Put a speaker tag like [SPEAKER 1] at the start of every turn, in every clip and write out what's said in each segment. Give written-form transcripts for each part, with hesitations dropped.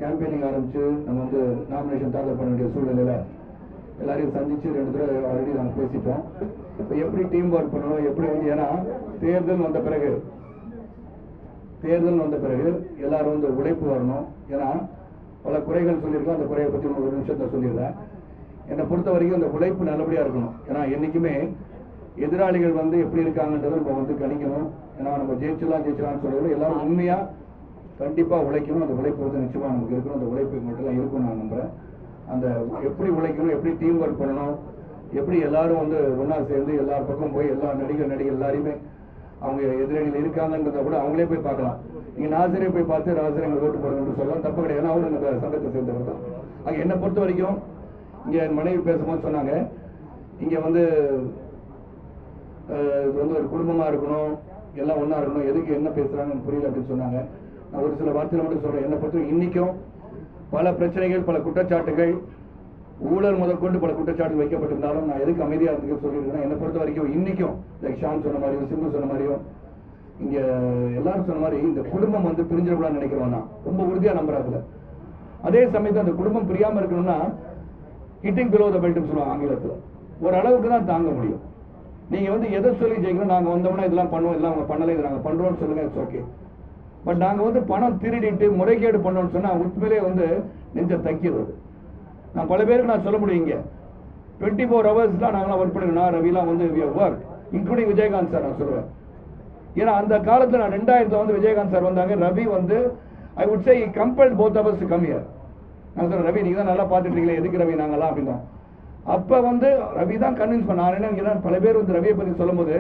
[SPEAKER 1] Campaigning ஆரம்பித்து நம்ம வந்து நாமினேஷன் தாக்கல் பண்ண வேண்டிய சூழ்நிலையில் எல்லாரையும் சந்தித்து 2 தடவை ஆல்ரெடி நாங்கள் பேசிட்டோம். இப்போ எப்படி டீம் ஒர்க் பண்ணணும், எப்படி வந்து, ஏன்னா தேர்தல் வந்த பிறகு எல்லாரும் வந்து உழைப்பு வரணும். ஏன்னா பல குறைகள் சொல்லியிருக்கோம், அந்த குறையை பற்றி ஒரு நிமிஷத்தில் சொல்லிடுறேன். என்னை பொறுத்த வரைக்கும் அந்த உழைப்பு நல்லபடியாக இருக்கணும். ஏன்னா என்றைக்குமே எதிராளிகள் வந்து எப்படி இருக்காங்கன்றதை நம்ம வந்து கணிக்கணும். ஏன்னா நம்ம ஜெயிச்சலாம்னு சொல்லுவோம், எல்லாரும் உண்மையாக கண்டிப்பாக உழைக்கணும். அந்த உழைப்பு வந்து நிச்சயமாக நமக்கு இருக்கணும். அந்த உழைப்பு மட்டும் இருக்கும் நான் நம்புகிறேன். அந்த எப்படி உழைக்கணும், எப்படி டீம் ஒர்க் பண்ணணும், எப்படி எல்லாரும் வந்து ஒன்றா சேர்ந்து எல்லார் பக்கம் போய் எல்லா நடிகர் எல்லாரையுமே அவங்க எதிரணிகள் இருக்காங்கன்றத கூட அவங்களே போய் பார்க்கலாம். நீங்கள் நாசரே போய் பார்த்து ராசர் எங்களை ஓட்டு போடணும்னு சொல்லலாம், தப்பு கிடையாது. ஏன்னா அவரும் நம்ம சங்கத்தை சேர்ந்தவர் தான். அங்கே என்னை பொறுத்த வரைக்கும் இங்கே என் மனைவி பேசும்போது சொன்னாங்க, இங்கே வந்து இது வந்து ஒரு குடும்பமாக இருக்கணும், எல்லாம் ஒன்றா இருக்கணும், எதுக்கு என்ன பேசுகிறாங்கன்னு புரியல அப்படின்னு சொன்னாங்க. நான் ஒரு சில வார்த்தையில் மட்டும் சொல்கிறேன். என்னை பொறுத்த இன்றைக்கும் பல பிரச்சனைகள், பல குற்றச்சாட்டுகள், ஊழல் முதற்கொண்டு பல குற்றச்சாட்டுகள் வைக்கப்பட்டிருந்தாலும் நான் எதுக்கு அமைதியாக இருந்துக்க சொல்லியிருக்கேன். என்னை பொறுத்த வரைக்கும் இன்றைக்கும் லைக் ஷாம் சொன்ன மாதிரியும் சிம்பு சொன்ன மாதிரியும் இங்கே எல்லாரும் சொன்ன மாதிரி இந்த குடும்பம் வந்து பிரிஞ்சிடக்கூடாதுன்னு நினைக்கிறோம். நான் ரொம்ப உறுதியாக நம்புறாங்க. அதே சமயத்தில் அந்த குடும்பம் பிரியாமல் இருக்கணும்னா ஹிட்டிங் பிலோ த பெல்ட்னு சொல்லுவாங்க ஆங்கிலத்தில். ஒரு அளவுக்கு தான் தாங்க முடியும். நீங்கள் வந்து எதை சொல்லி ஜெயிக்கணும், நாங்கள் வந்தோம்னா இதெல்லாம் பண்ணுவோம், இதெல்லாம் அவங்க பண்ணலை, இது நாங்கள் பண்ணுறோம்னு சொல்லுங்கள், இட்ஸ் ஓகே. பட் நாங்கள் வந்து பணம் திருடிட்டு முறைகேடு பண்ணோம்னு சொன்னால் உண்மையிலே வந்து நெஞ்ச தைக்கிறது. நான் பல பேருக்கு நான் சொல்ல முடியும், இங்கே 24 hours தான் நாங்களாம் ஒர்க் பண்ணிருக்கோம். ரவிலாம் வந்து ஒர்க் இன்க்ளூடிங் விஜயகாந்த் சார் நான் சொல்லுவேன். ஏன்னா அந்த காலத்தில் நான் 2000 வந்து விஜயகாந்த் சார் வந்தாங்க. ரவி வந்து I would say compelled both of us to come here. நான் சொல்கிறேன், ரவி நீங்கள் தான் நல்லா பார்த்துட்டு இருக்கீங்களே, எதுக்கு ரவி நாங்களாம் அப்படின்னா. அப்போ வந்து ரவி தான் கன்வின்ஸ் பண்ண. நான் என்ன பல பேர் வந்து ரவியை பற்றி சொல்லும் போது,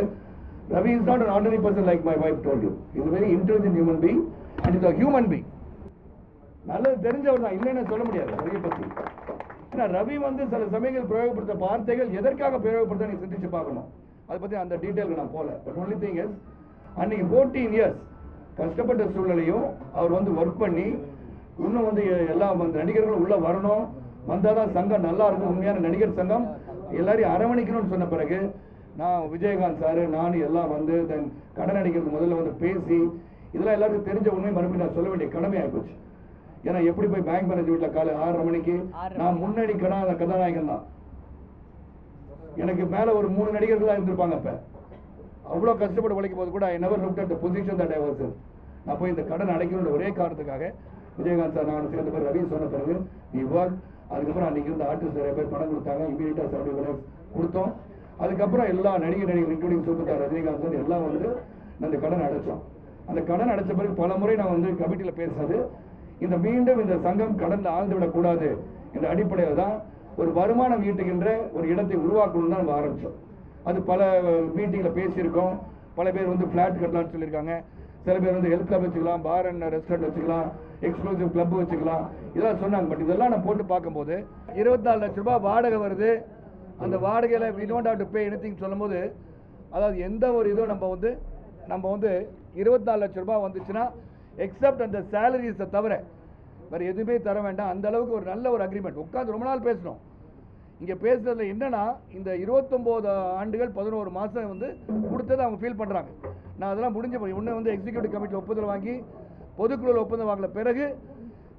[SPEAKER 1] Ravi is not an ordinary person like my wife told you. He is a very intelligent human being and is a human being. நல்லது தெரிஞ்சவர் தான், இல்லைன்னு சொல்ல முடியாது ரவியை பற்றி. ஏன்னா ரவி வந்து சில சமயங்கள் பிரயோகப்படுத்த வார்த்தைகள் எதற்காக பிரயோகப்படுத்த நீ சிந்திச்சு பார்க்கணும். அதை பற்றி அந்த டீட்டெயிலுக்கு நான் போகல. பட் ஒன்லி திங் இஸ், அன்னைக்கு 14 years கஷ்டப்பட்ட சூழ்நிலையும் அவர் வந்து ஒர்க் பண்ணி இன்னும் வந்து எல்லா நடிகர்களும் உள்ள வரணும், வந்தால் தான் சங்கம் நல்லா இருக்கும், உண்மையான நடிகர் சங்கம் எல்லாரையும் அரவணைக்கணும்னு சொன்ன பிறகு நான் விஜயகாந்த் சார் நான் எல்லாம் வந்து தென் கடன் அடிக்கிறது முதல்ல வந்து பேசி இதெல்லாம் எல்லாருக்கும் தெரிஞ்ச உண்மை மறுபடியும் நான் சொல்ல வேண்டிய கடமை ஆகிப்போச்சு. ஏன்னா எப்படி போய் பேங்க் மேனேஜர் வீட்டில் காலை 6:30 மணிக்கு நான் முன்னணி கதாநாயகன் தான். எனக்கு மேலே ஒரு 3 நடிகர்களாக இருந்திருப்பாங்க. அப்போ அவ்வளோ கஷ்டப்பட்டு உழைக்கும் போது கூட I never looked at the position that I was in. நான் போய் இந்த கடன் அடைக்கணுன்ற ஒரே காரணத்துக்காக விஜயகாந்த் சார் நான் சேர்ந்த பிறகு ரவி சொன்ன பிறகு நீ ஒர்க். அதுக்கப்புறம் அன்றைக்கி இருந்த ஆர்டிஸ்ட் நிறைய பேர் பணம் கொடுத்தாங்க, இமீடியட்டாக 70 lakhs கொடுத்தோம். அதுக்கப்புறம் எல்லா நடிகர் இன்க்ளூடிங் சூப்பர் ரஜினிகாந்த் வந்து எல்லாம் வந்து அந்த கடன் அடைச்சோம். அந்த கடன் அடைச்ச பிறகு பல முறை நான் வந்து கமிட்டியில் பேசுறது, இந்த மீண்டும் இந்த சங்கம் கடனில் ஆழ்ந்து விடக்கூடாது என்ற அடிப்படையில் தான் ஒரு வருமானம் ஈட்டுகின்ற ஒரு இடத்தை உருவாக்கணும்னு தான் நம்ம ஆரம்பித்தோம். அது பல மீட்டிங்கில் பேசியிருக்கோம். பல பேர் வந்து ஃப்ளாட் கட்டலாம்னு சொல்லியிருக்காங்க. சில பேர் வந்து ஹெல்த் கிளப் வச்சுக்கலாம், பார் அண்ட் ரெஸ்டாரண்ட் வச்சுக்கலாம், எக்ஸ்க்ளூசிவ் கிளப் வச்சுக்கலாம், இதெல்லாம் சொன்னாங்க. பட் இதெல்லாம் நான் போட்டு பார்க்கும்போது 24 லட்ச ரூபாய் வாடகை வருது. அந்த வாடகையில் we don't have to pay anything சொல்லும்போது, அதாவது எந்த ஒரு இதுவும் நம்ம வந்து 24 லட்ச ரூபாய் வந்துச்சுன்னா எக்ஸப்ட் அந்த சேலரிஸை தவிர வேறு எதுவுமே தர வேண்டாம். அந்த அளவுக்கு ஒரு நல்ல ஒரு அக்ரிமெண்ட் உட்காந்து ரொம்ப நாள் பேசணும். இங்கே பேசுறதுல என்னன்னா, இந்த 29 ஆண்டுகள் 11 மாதம் வந்து கொடுத்ததை அவங்க ஃபீல் பண்ணுறாங்க. நான் அதெல்லாம் முடிஞ்ச இன்னும் வந்து எக்ஸிக்யூட்டிவ் கமிட்டியில் ஒப்புதல் வாங்கி பொதுக்குழுவில் ஒப்புதல் வாங்கின பிறகு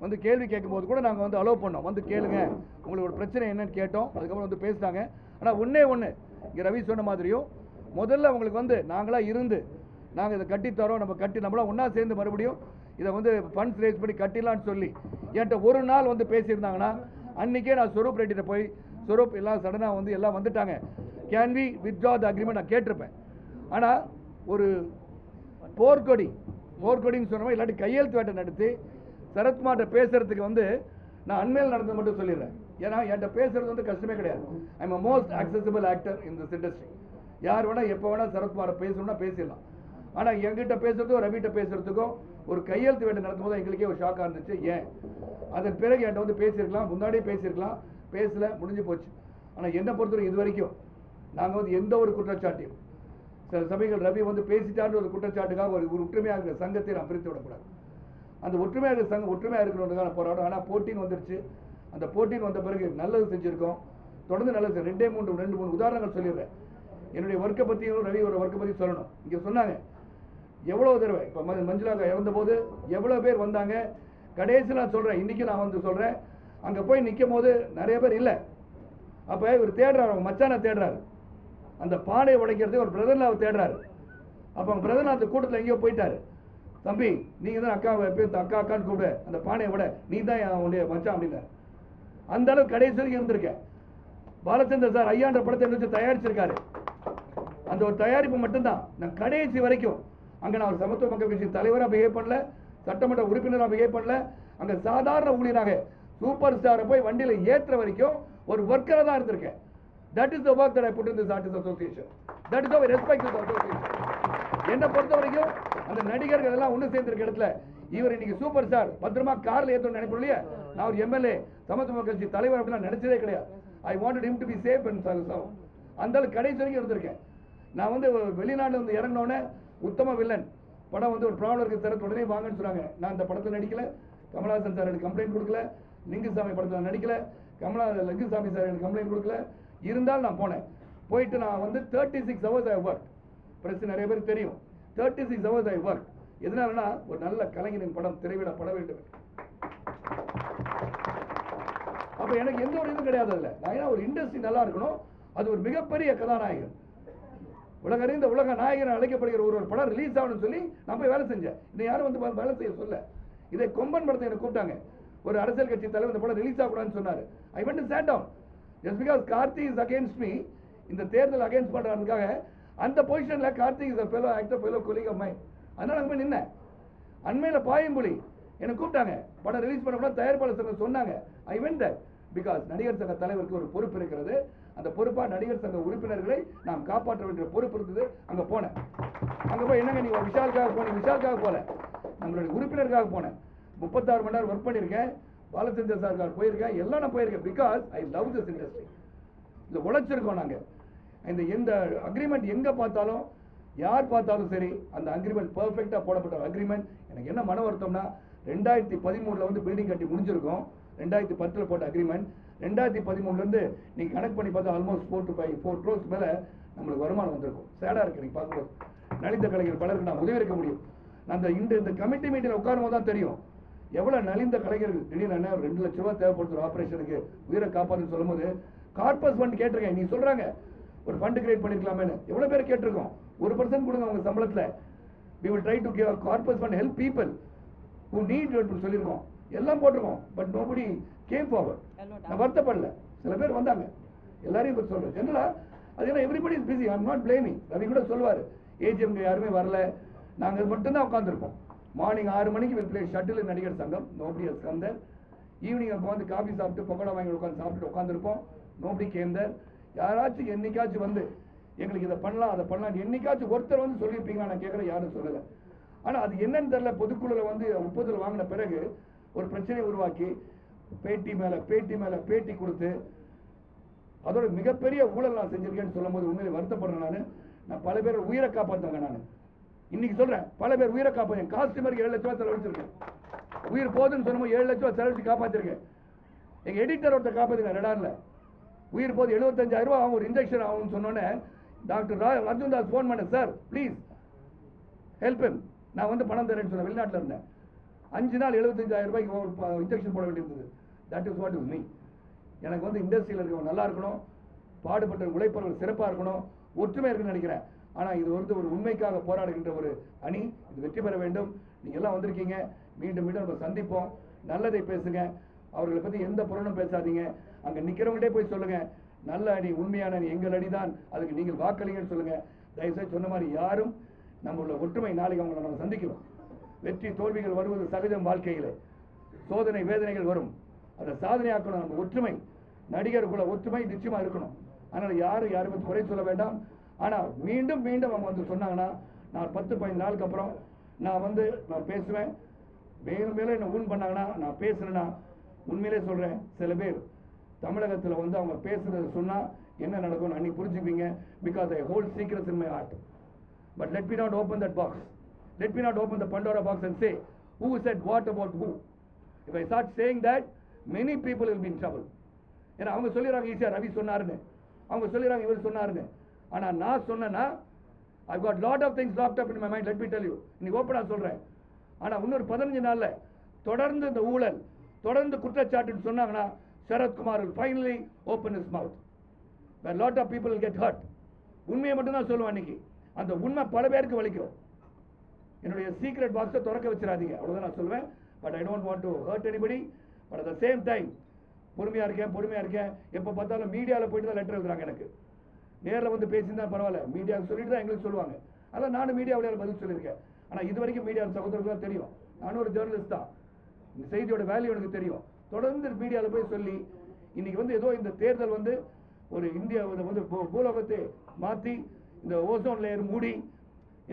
[SPEAKER 1] வந்து கேள்வி கேட்கும்போது கூட நாங்கள் வந்து அலோவ் பண்ணோம், வந்து கேளுங்க உங்களுக்கு ஒரு பிரச்சனை என்னன்னு கேட்டோம். அதுக்கப்புறம் வந்து பேசிட்டாங்க. ஆனால் ஒன்றே இங்கே ரவி சொன்ன மாதிரியும் முதல்ல அவங்களுக்கு வந்து நாங்களாக இருந்து நாங்கள் இதை கட்டித்தரோம், நம்ம நம்மளாம் ஒன்றா சேர்ந்து மறுபடியும் இதை வந்து ஃபண்ட்ஸ் ரேஸ் பண்ணி கட்டிடலான்னு சொல்லி என்கிட்ட ஒரு நாள் வந்து பேசியிருந்தாங்கன்னா அன்றைக்கே நான் ஸ்வரூப் ரெட்டிகிட்ட போய் ஸ்வரூப் எல்லாம் சடனாக வந்து எல்லாம் வந்துட்டாங்க, can we withdraw the agreement நான் கேட்டிருப்பேன். ஆனால் ஒரு போர்க்கொடின்னு சொன்ன இல்லாட்டி கையெழுத்து வேட்டை நடத்தி சரத்குமார்ட்ட பேசுறதுக்கு வந்து நான் அண்மையில் நடந்தது மட்டும் சொல்லிடுறேன். ஏன்னா என்கிட்ட பேசுறது வந்து கஷ்டமே கிடையாது. I am most accessible actor in this industry. யார் வேணால் எப்போ வேணால் சரத்குமாரை பேசணும்னா பேசிடலாம். ஆனால் எங்கிட்ட பேசுறதுக்கும் ரவிட்ட பேசுறதுக்கும் ஒரு கையெழுத்து வேட்டை நடத்தும் போது எங்களுக்கே ஒரு ஷாக்காக இருந்துச்சு. ஏன் அதன் பிறகு என்கிட்ட வந்து பேசியிருக்கலாம், முன்னாடியே பேசியிருக்கலாம், பேசல, முடிஞ்சு போச்சு. ஆனால் என்னை பொறுத்தவரை இது வரைக்கும் நாங்கள் வந்து எந்த ஒரு குற்றச்சாட்டையும் சில சமயங்கள் ரவி வந்து பேசிட்டான்ற ஒரு குற்றச்சாட்டுக்காக ஒரு ஒற்றுமையாக இருக்கிற சங்கத்தை நான் பிரித்து விடக்கூடாது. அந்த ஒற்றுமையாக இருக்கிற சங்கம் ஒற்றுமையாக இருக்கணுன்றதுக்கான போராட்டம். ஆனால் போட்டின்னு வந்துருச்சு. அந்த போட்டின்னு வந்த பிறகு நல்லது செஞ்சுருக்கோம், தொடர்ந்து நல்லது. 2-3 உதாரணங்கள் சொல்லிடுறேன். என்னுடைய ஒர்க்கை பற்றியும் ரவி ஒரு ஒர்க்கை பற்றி சொல்லணும். இங்கே சொன்னாங்க எவ்வளோ தடவை இப்போ மஞ்சுளாக்கா இறந்தபோது எவ்வளோ பேர் வந்தாங்க, கடைசியில் நான் சொல்கிறேன், இன்றைக்கி நான் வந்து சொல்கிறேன், அங்கே போய் நிற்கும் போது நிறைய பேர் இல்லை. அப்போ இவர் தேடுறாரு, அவங்க மச்சானை தேடுறாரு, அந்த பானையை உடைக்கிறது ஒரு பிரதர்லாவை தேடுறாரு. அப்போ அவங்க பிரதர்லா அந்த கூட்டத்தில் எங்கேயோ போயிட்டாரு. தம்பி நீங்கள் தான் அக்கா அக்கா அக்கான்னு கூப்பிடு, அந்த பானையை விட நீ தான் உன்னுடைய மச்சான் அப்படின்னாரு. அந்த அளவு கடைசி வரைக்கும் இருந்திருக்கேன். பாலச்சந்தர் சார் ஐயான்ற படத்தை வச்சு தயாரிச்சிருக்காரு. அந்த ஒரு தயாரிப்பு மட்டும்தான் நான் கடைசி வரைக்கும் அங்கே நான் ஒரு சமத்துவ மக்கள் கட்சி தலைவராக பிஹேவ் பண்ணல, சட்டமன்ற உறுப்பினராக பிஹேவ் பண்ணல. அங்கே சாதாரண ஊழியராக சூப்பர் ஸ்டாரை போய் வண்டியில் ஏற்றுற வரைக்கும் ஒரு ஒர்க்கராக தான் இருந்திருக்கேன். That is the work that I put in this artist association. That is our respect this association. என்னை பொறுத்த வரைக்கும் அந்த நடிகர்கள் எல்லாம் ஒன்று சேர்ந்திருக்க இடத்துல இவர் இன்னைக்கு சூப்பர் ஸ்டார் பத்திரமா காரில் ஏற்றணும் நினைப்போம் இல்லையா? நான் ஒரு எம்எல்ஏ சமத்துவ மக்கள் கட்சி தலைவர் அப்படிலாம் நினைச்சதே கிடையாது. I wanted him to be safe and serve. அந்த அளவுக்கு கடைசி வரைக்கும் இருந்திருக்கேன். நான் வந்து வெளிநாட்டில் வந்து இறங்கினோடனே உத்தம வில்லன் படம் வந்து ஒரு ப்ராப்ளம் இருக்குது சார், உடனே வாங்கன்னு சொன்னாங்க. நான் அந்த படத்தில் நடிக்கல, கமலஹாசன் சார் எனக்கு கம்ப்ளைண்ட் கொடுக்கல, லிங்குசாமி படத்தில் நடிக்கல, லிங்குசாமி சார் எனக்கு கம்ப்ளைண்ட் கொடுக்கல. இருந்தாலும் நான் போனேன். போயிட்டு நான் வந்து 36 hours ஐ ஒர்க். பிரச்சனை நிறைய பேருக்கு தெரியும். 36 hours ஐ ஒர்க். எதனாலனா ஒரு நல்ல கலைஞரின் படம் திரைவிட பட வேண்டும். அப்போ எனக்கு எந்த ஒரு இதுவும் கிடையாது. அதில் நான் ஒரு இண்டஸ்ட்ரி நல்லா இருக்கணும், அது ஒரு மிகப்பெரிய கதாநாயகன், உலகறிந்த உலக நாயகன் அழைக்கப்படுகிற ஒரு படம் ரிலீஸ் ஆகணும்னு சொல்லி நான் போய் வேலை செஞ்சேன். இன்னும் யாரும் வந்து வேலை செய்ய சொல்ல. இதை கொம்பன் படத்தை எனக்கு கூப்பிட்டாங்க. ஒரு அரசியல் கட்சி தலைவர் இந்த படம் ரிலீஸ் ஆகக்கூடாதுன்னு சொன்னார். I went to sat down just because Karthi is against me. இந்த தேர்தல் அகேன்ஸ்ட் பண்ணுறதுக்காக அந்த பொசிஷனில் Karthik is a fellow actor, fellow colleague of mind. அதனால் அங்கே போய் நின்னேன். அண்மையில் பாயம்புலி என்னை கூப்பிட்டாங்க, படம் ரிலீஸ் பண்ண கூட தயாரிப்பாளர் சங்கம் சொன்னாங்க. ஐ வெண்ட் தட் பிகாஸ் நடிகர் சங்க தலைவருக்கு ஒரு பொறுப்பு இருக்கிறது. அந்த பொறுப்பாக நடிகர் சங்க உறுப்பினர்களை நாம் காப்பாற்ற வேண்டிய பொறுப்பு இருந்தது. அங்கே போனேன். அங்கே போய் என்னங்க நீங்கள் விஷாலுக்காக போனீங்க? விஷாலுக்காக போகல, நம்மளுடைய உறுப்பினருக்காக போனேன். 36 மணி நேரம் ஒர்க் பண்ணியிருக்கேன். பாலச்சந்தர் சார் போயிருக்கேன், எல்லாம் நான் போயிருக்கேன். Because I love this industry. இதில் உழைச்சிருக்கோம் நாங்கள். எந்த அக்ரிமெண்ட் எங்கே பார்த்தாலும் யார் பார்த்தாலும் சரி, அந்த அக்ரிமெண்ட் பர்ஃபெக்டாக போடப்பட்ட அக்ரிமெண்ட். எனக்கு என்ன மன வருத்தம்னா 2013 வந்து பில்டிங் கட்டி முடிஞ்சிருக்கோம். 2010 போட்ட அக்ரிமெண்ட் 2013 நீங்கள் கனெக்ட் பண்ணி பார்த்தா ஆல்மோஸ்ட் 4 to 4 crores மேலே நம்மளுக்கு வருமானம் வந்திருக்கும். சேடாக இருக்கு நீங்கள் பார்க்கும்போது. நலிந்த கலைஞர் பலருக்கு நான் உதவி இருக்க முடியும். நான் இந்த கமிட்டி மீட்டில் உட்காரும் போது தான் தெரியும் எவ்வளோ நலிந்த கலைஞர்கள். திடீர்னு 2 லட்ச ரூபா தேவைப்படுற ஆப்ரேஷனுக்கு உயிரை காப்பாற்றுன்னு சொல்லும் போது கார்பஸ் ஃபண்ட் கேட்டிருக்கேன். நீ சொல்கிறாங்க ஒரு ஃபண்டு கிரியேட் பண்ணிருக்கலாமேன்னு எவ்வளோ பேர் கேட்டிருக்கோம். 1% கொடுங்க உங்கள் சம்பளத்தில். we will try to give a corpus fund help people who need it சொல்லியிருக்கோம். எல்லாம் போட்டிருக்கோம். But nobody came forward. நான் வருத்தப்படல. சில பேர் வந்தாங்க. எல்லாரையும் பற்றி சொல்கிறேன். ஜெனரலாக அது என்ன everybody is busy. I'm not blaming. Ravi கூட சொல்லுவார் ஏஜிஎம்க்கு யாருமே வரல, நாங்கள் மட்டும்தான் உட்காந்துருப்போம். மார்னிங் 6 மணிக்கு வில் பிளே ஷட்டில் நடிகர் சங்கம். Nobody has come there. Evening அங்கே வந்து காஃபி சாப்பிட்டு பக்கோடா வாங்கி உட்காந்து சாப்பிட்டு உட்காந்துருப்போம். Nobody came there. யாராச்சும் என்னைக்காச்சும் வந்து எங்களுக்கு இதை பண்ணலாம் அதை பண்ணலாம் என்னைக்காச்சும் ஒருத்தர் வந்து சொல்லியிருப்பீங்க. நான் கேட்குறேன், யாரும் சொல்லலை. ஆனால் அது என்னன்னு தெரியல. பொதுக்குழுவில் வந்து 30 வாங்கின பிறகு ஒரு பிரச்சனையை உருவாக்கி பேட்டி மேலே பேட்டி கொடுத்து அதோட மிகப்பெரிய ஊழல் நான் செஞ்சிருக்கேன்னு சொல்லும் போது உண்மையிலே வருத்தப்படுறேன். நான் பல பேர் உயிரை காப்பாற்றுங்க. நான் இன்னைக்கு சொல்கிறேன், பல பேர் உயிரை காப்பாற்று. என் காஸ்டியூமருக்கு 7 லட்ச ரூபா செலவழிச்சிருக்கேன். உயிர் போதுன்னு சொன்னோம் 7 லட்ச ரூபா செலவழிச்சு காப்பாற்றிருக்கேன். எங்கள் எடிட்டர் ஒருத்தர் காப்பாற்றுங்க ரெடாரில். உயிர் போது 75,000 ரூபா ஆகும், ஒரு இன்ஜெக்ஷன் ஆகும்னு சொன்னோன்னே டாக்டர் அர்ஜுன் தாஸ் ஃபோன் பண்ணேன். Sir please help him. நான் வந்து பணம் தரேன்னு சொன்னேன். வெளிநாட்டில் இருந்தேன். 5 நாள் 75,000 ரூபாய்க்கு ஒரு இன்ஜெக்ஷன் போட வேண்டியிருந்தது. That is what is me. எனக்கு வந்து இண்டஸ்ட்ரியில் இருக்கவங்க நல்லா இருக்கணும், பாடுபட்ட உழைப்பவர்கள் சிறப்பாக இருக்கணும், ஒற்றுமை இருக்குன்னு நினைக்கிறேன். ஆனால் இது வந்து ஒரு உண்மைக்காக போராடுகின்ற ஒரு அணி. இது வெற்றி பெற வேண்டும். நீங்கள் எல்லாம் வந்திருக்கீங்க. மீண்டும் நம்ம சந்திப்போம். நல்லதை பேசுங்க. அவர்களை பற்றி எந்த புறணும் பேசாதீங்க. அங்கே நிற்கிறவங்கள்டே போய் சொல்லுங்கள், நல்ல அணி, உண்மையான அணி, எங்கள் அணி தான், அதுக்கு நீங்கள் வாக்களிங்கன்னு சொல்லுங்கள். தயவுசெய்து சொன்ன மாதிரி யாரும் நம்மளோட ஒற்றுமை. நாளைக்கு அவங்களை நம்ம சந்திக்கிறோம். வெற்றி தோல்விகள் வருவது சகஜம். வாழ்க்கையில் சோதனை வேதனைகள் வரும். அதை சாதனையாக்கணும். நம்ம ஒற்றுமை, நடிகருக்குள்ள ஒற்றுமை நிச்சயமாக இருக்கணும். அதனால் யாருமே குறை சொல்ல வேண்டாம். ஆனால் மீண்டும் அவங்க வந்து சொன்னாங்கன்னா நான் 10-15 நாளுக்கு அப்புறம் நான் பேசுவேன். மேலும் என்ன ஊன் பண்ணாங்கன்னா நான் பேசுனேன்னா உண்மையிலே சொல்கிறேன், சில பேர் தமிழகத்தில் வந்து அவங்க பேசுறது சொன்னால் என்ன நடக்கும்னு அன்னைக்கு புரிஞ்சுப்பீங்க. Because I hold secrets in my heart. But let me not open that box. Let me not open the Pandora box and say who said what about who. If I start saying that, many people will be in trouble. ஏன்னா அவங்க சொல்லிடுறாங்க ஈஸியாக ரவி சொன்னாருன்னு, அவங்க சொல்லிடுறாங்க இவர் சொன்னாருன்னு. ஆனால் நான் சொன்னேன்னா I got lot of things locked up in my mind. Let me tell you. இன்னைக்கு ஓப்பனாக சொல்கிறேன். ஆனால் இன்னொரு 15 நாளில் தொடர்ந்து இந்த ஊழல் தொடர்ந்து குற்றச்சாட்டுன்னு சொன்னாங்கன்னா Sarathkumar will finally open his mouth where lot of people will get hurt. உண்மையை மட்டும் தான் சொல்லுவேன் அன்னைக்கு. அந்த உண்மை பல பேருக்கு வலிக்கும். என்னுடைய சீக்ரெட் பாக்ஸை திறக்க வச்சிடாதீங்க, அவ்வளோதான் நான் சொல்லுவேன். But I don't want to hurt anybody. But at the same time பொறுமையாக இருக்கேன். எப்போ பார்த்தாலும் மீடியாவில் போயிட்டு தான் லெட்டர் எழுதுறாங்க எனக்கு. நேரில் வந்து பேசியிருந்தா பரவாயில்ல, மீடியாவுக்கு சொல்லிட்டு தான் எங்களுக்கு சொல்லுவாங்க. அதான் நானும் மீடியாவில் பதில் சொல்லியிருக்கேன். ஆனால் இது வரைக்கும் மீடியா சகோதரர்கள் தான் தெரியும், நானும் ஒரு ஜேர்னலிஸ்ட் தான். இந்த செய்தியோட வேல்யூ எனக்கு தெரியும். தொடர்ந்து மீடியாவில் போய் சொல்லி இன்னைக்கு வந்து ஏதோ இந்த தேர்தல் வந்து ஒரு இந்தியாவில் வந்து பூலோகத்தை மாற்றி இந்த ஓசோன் லேயர் மூடி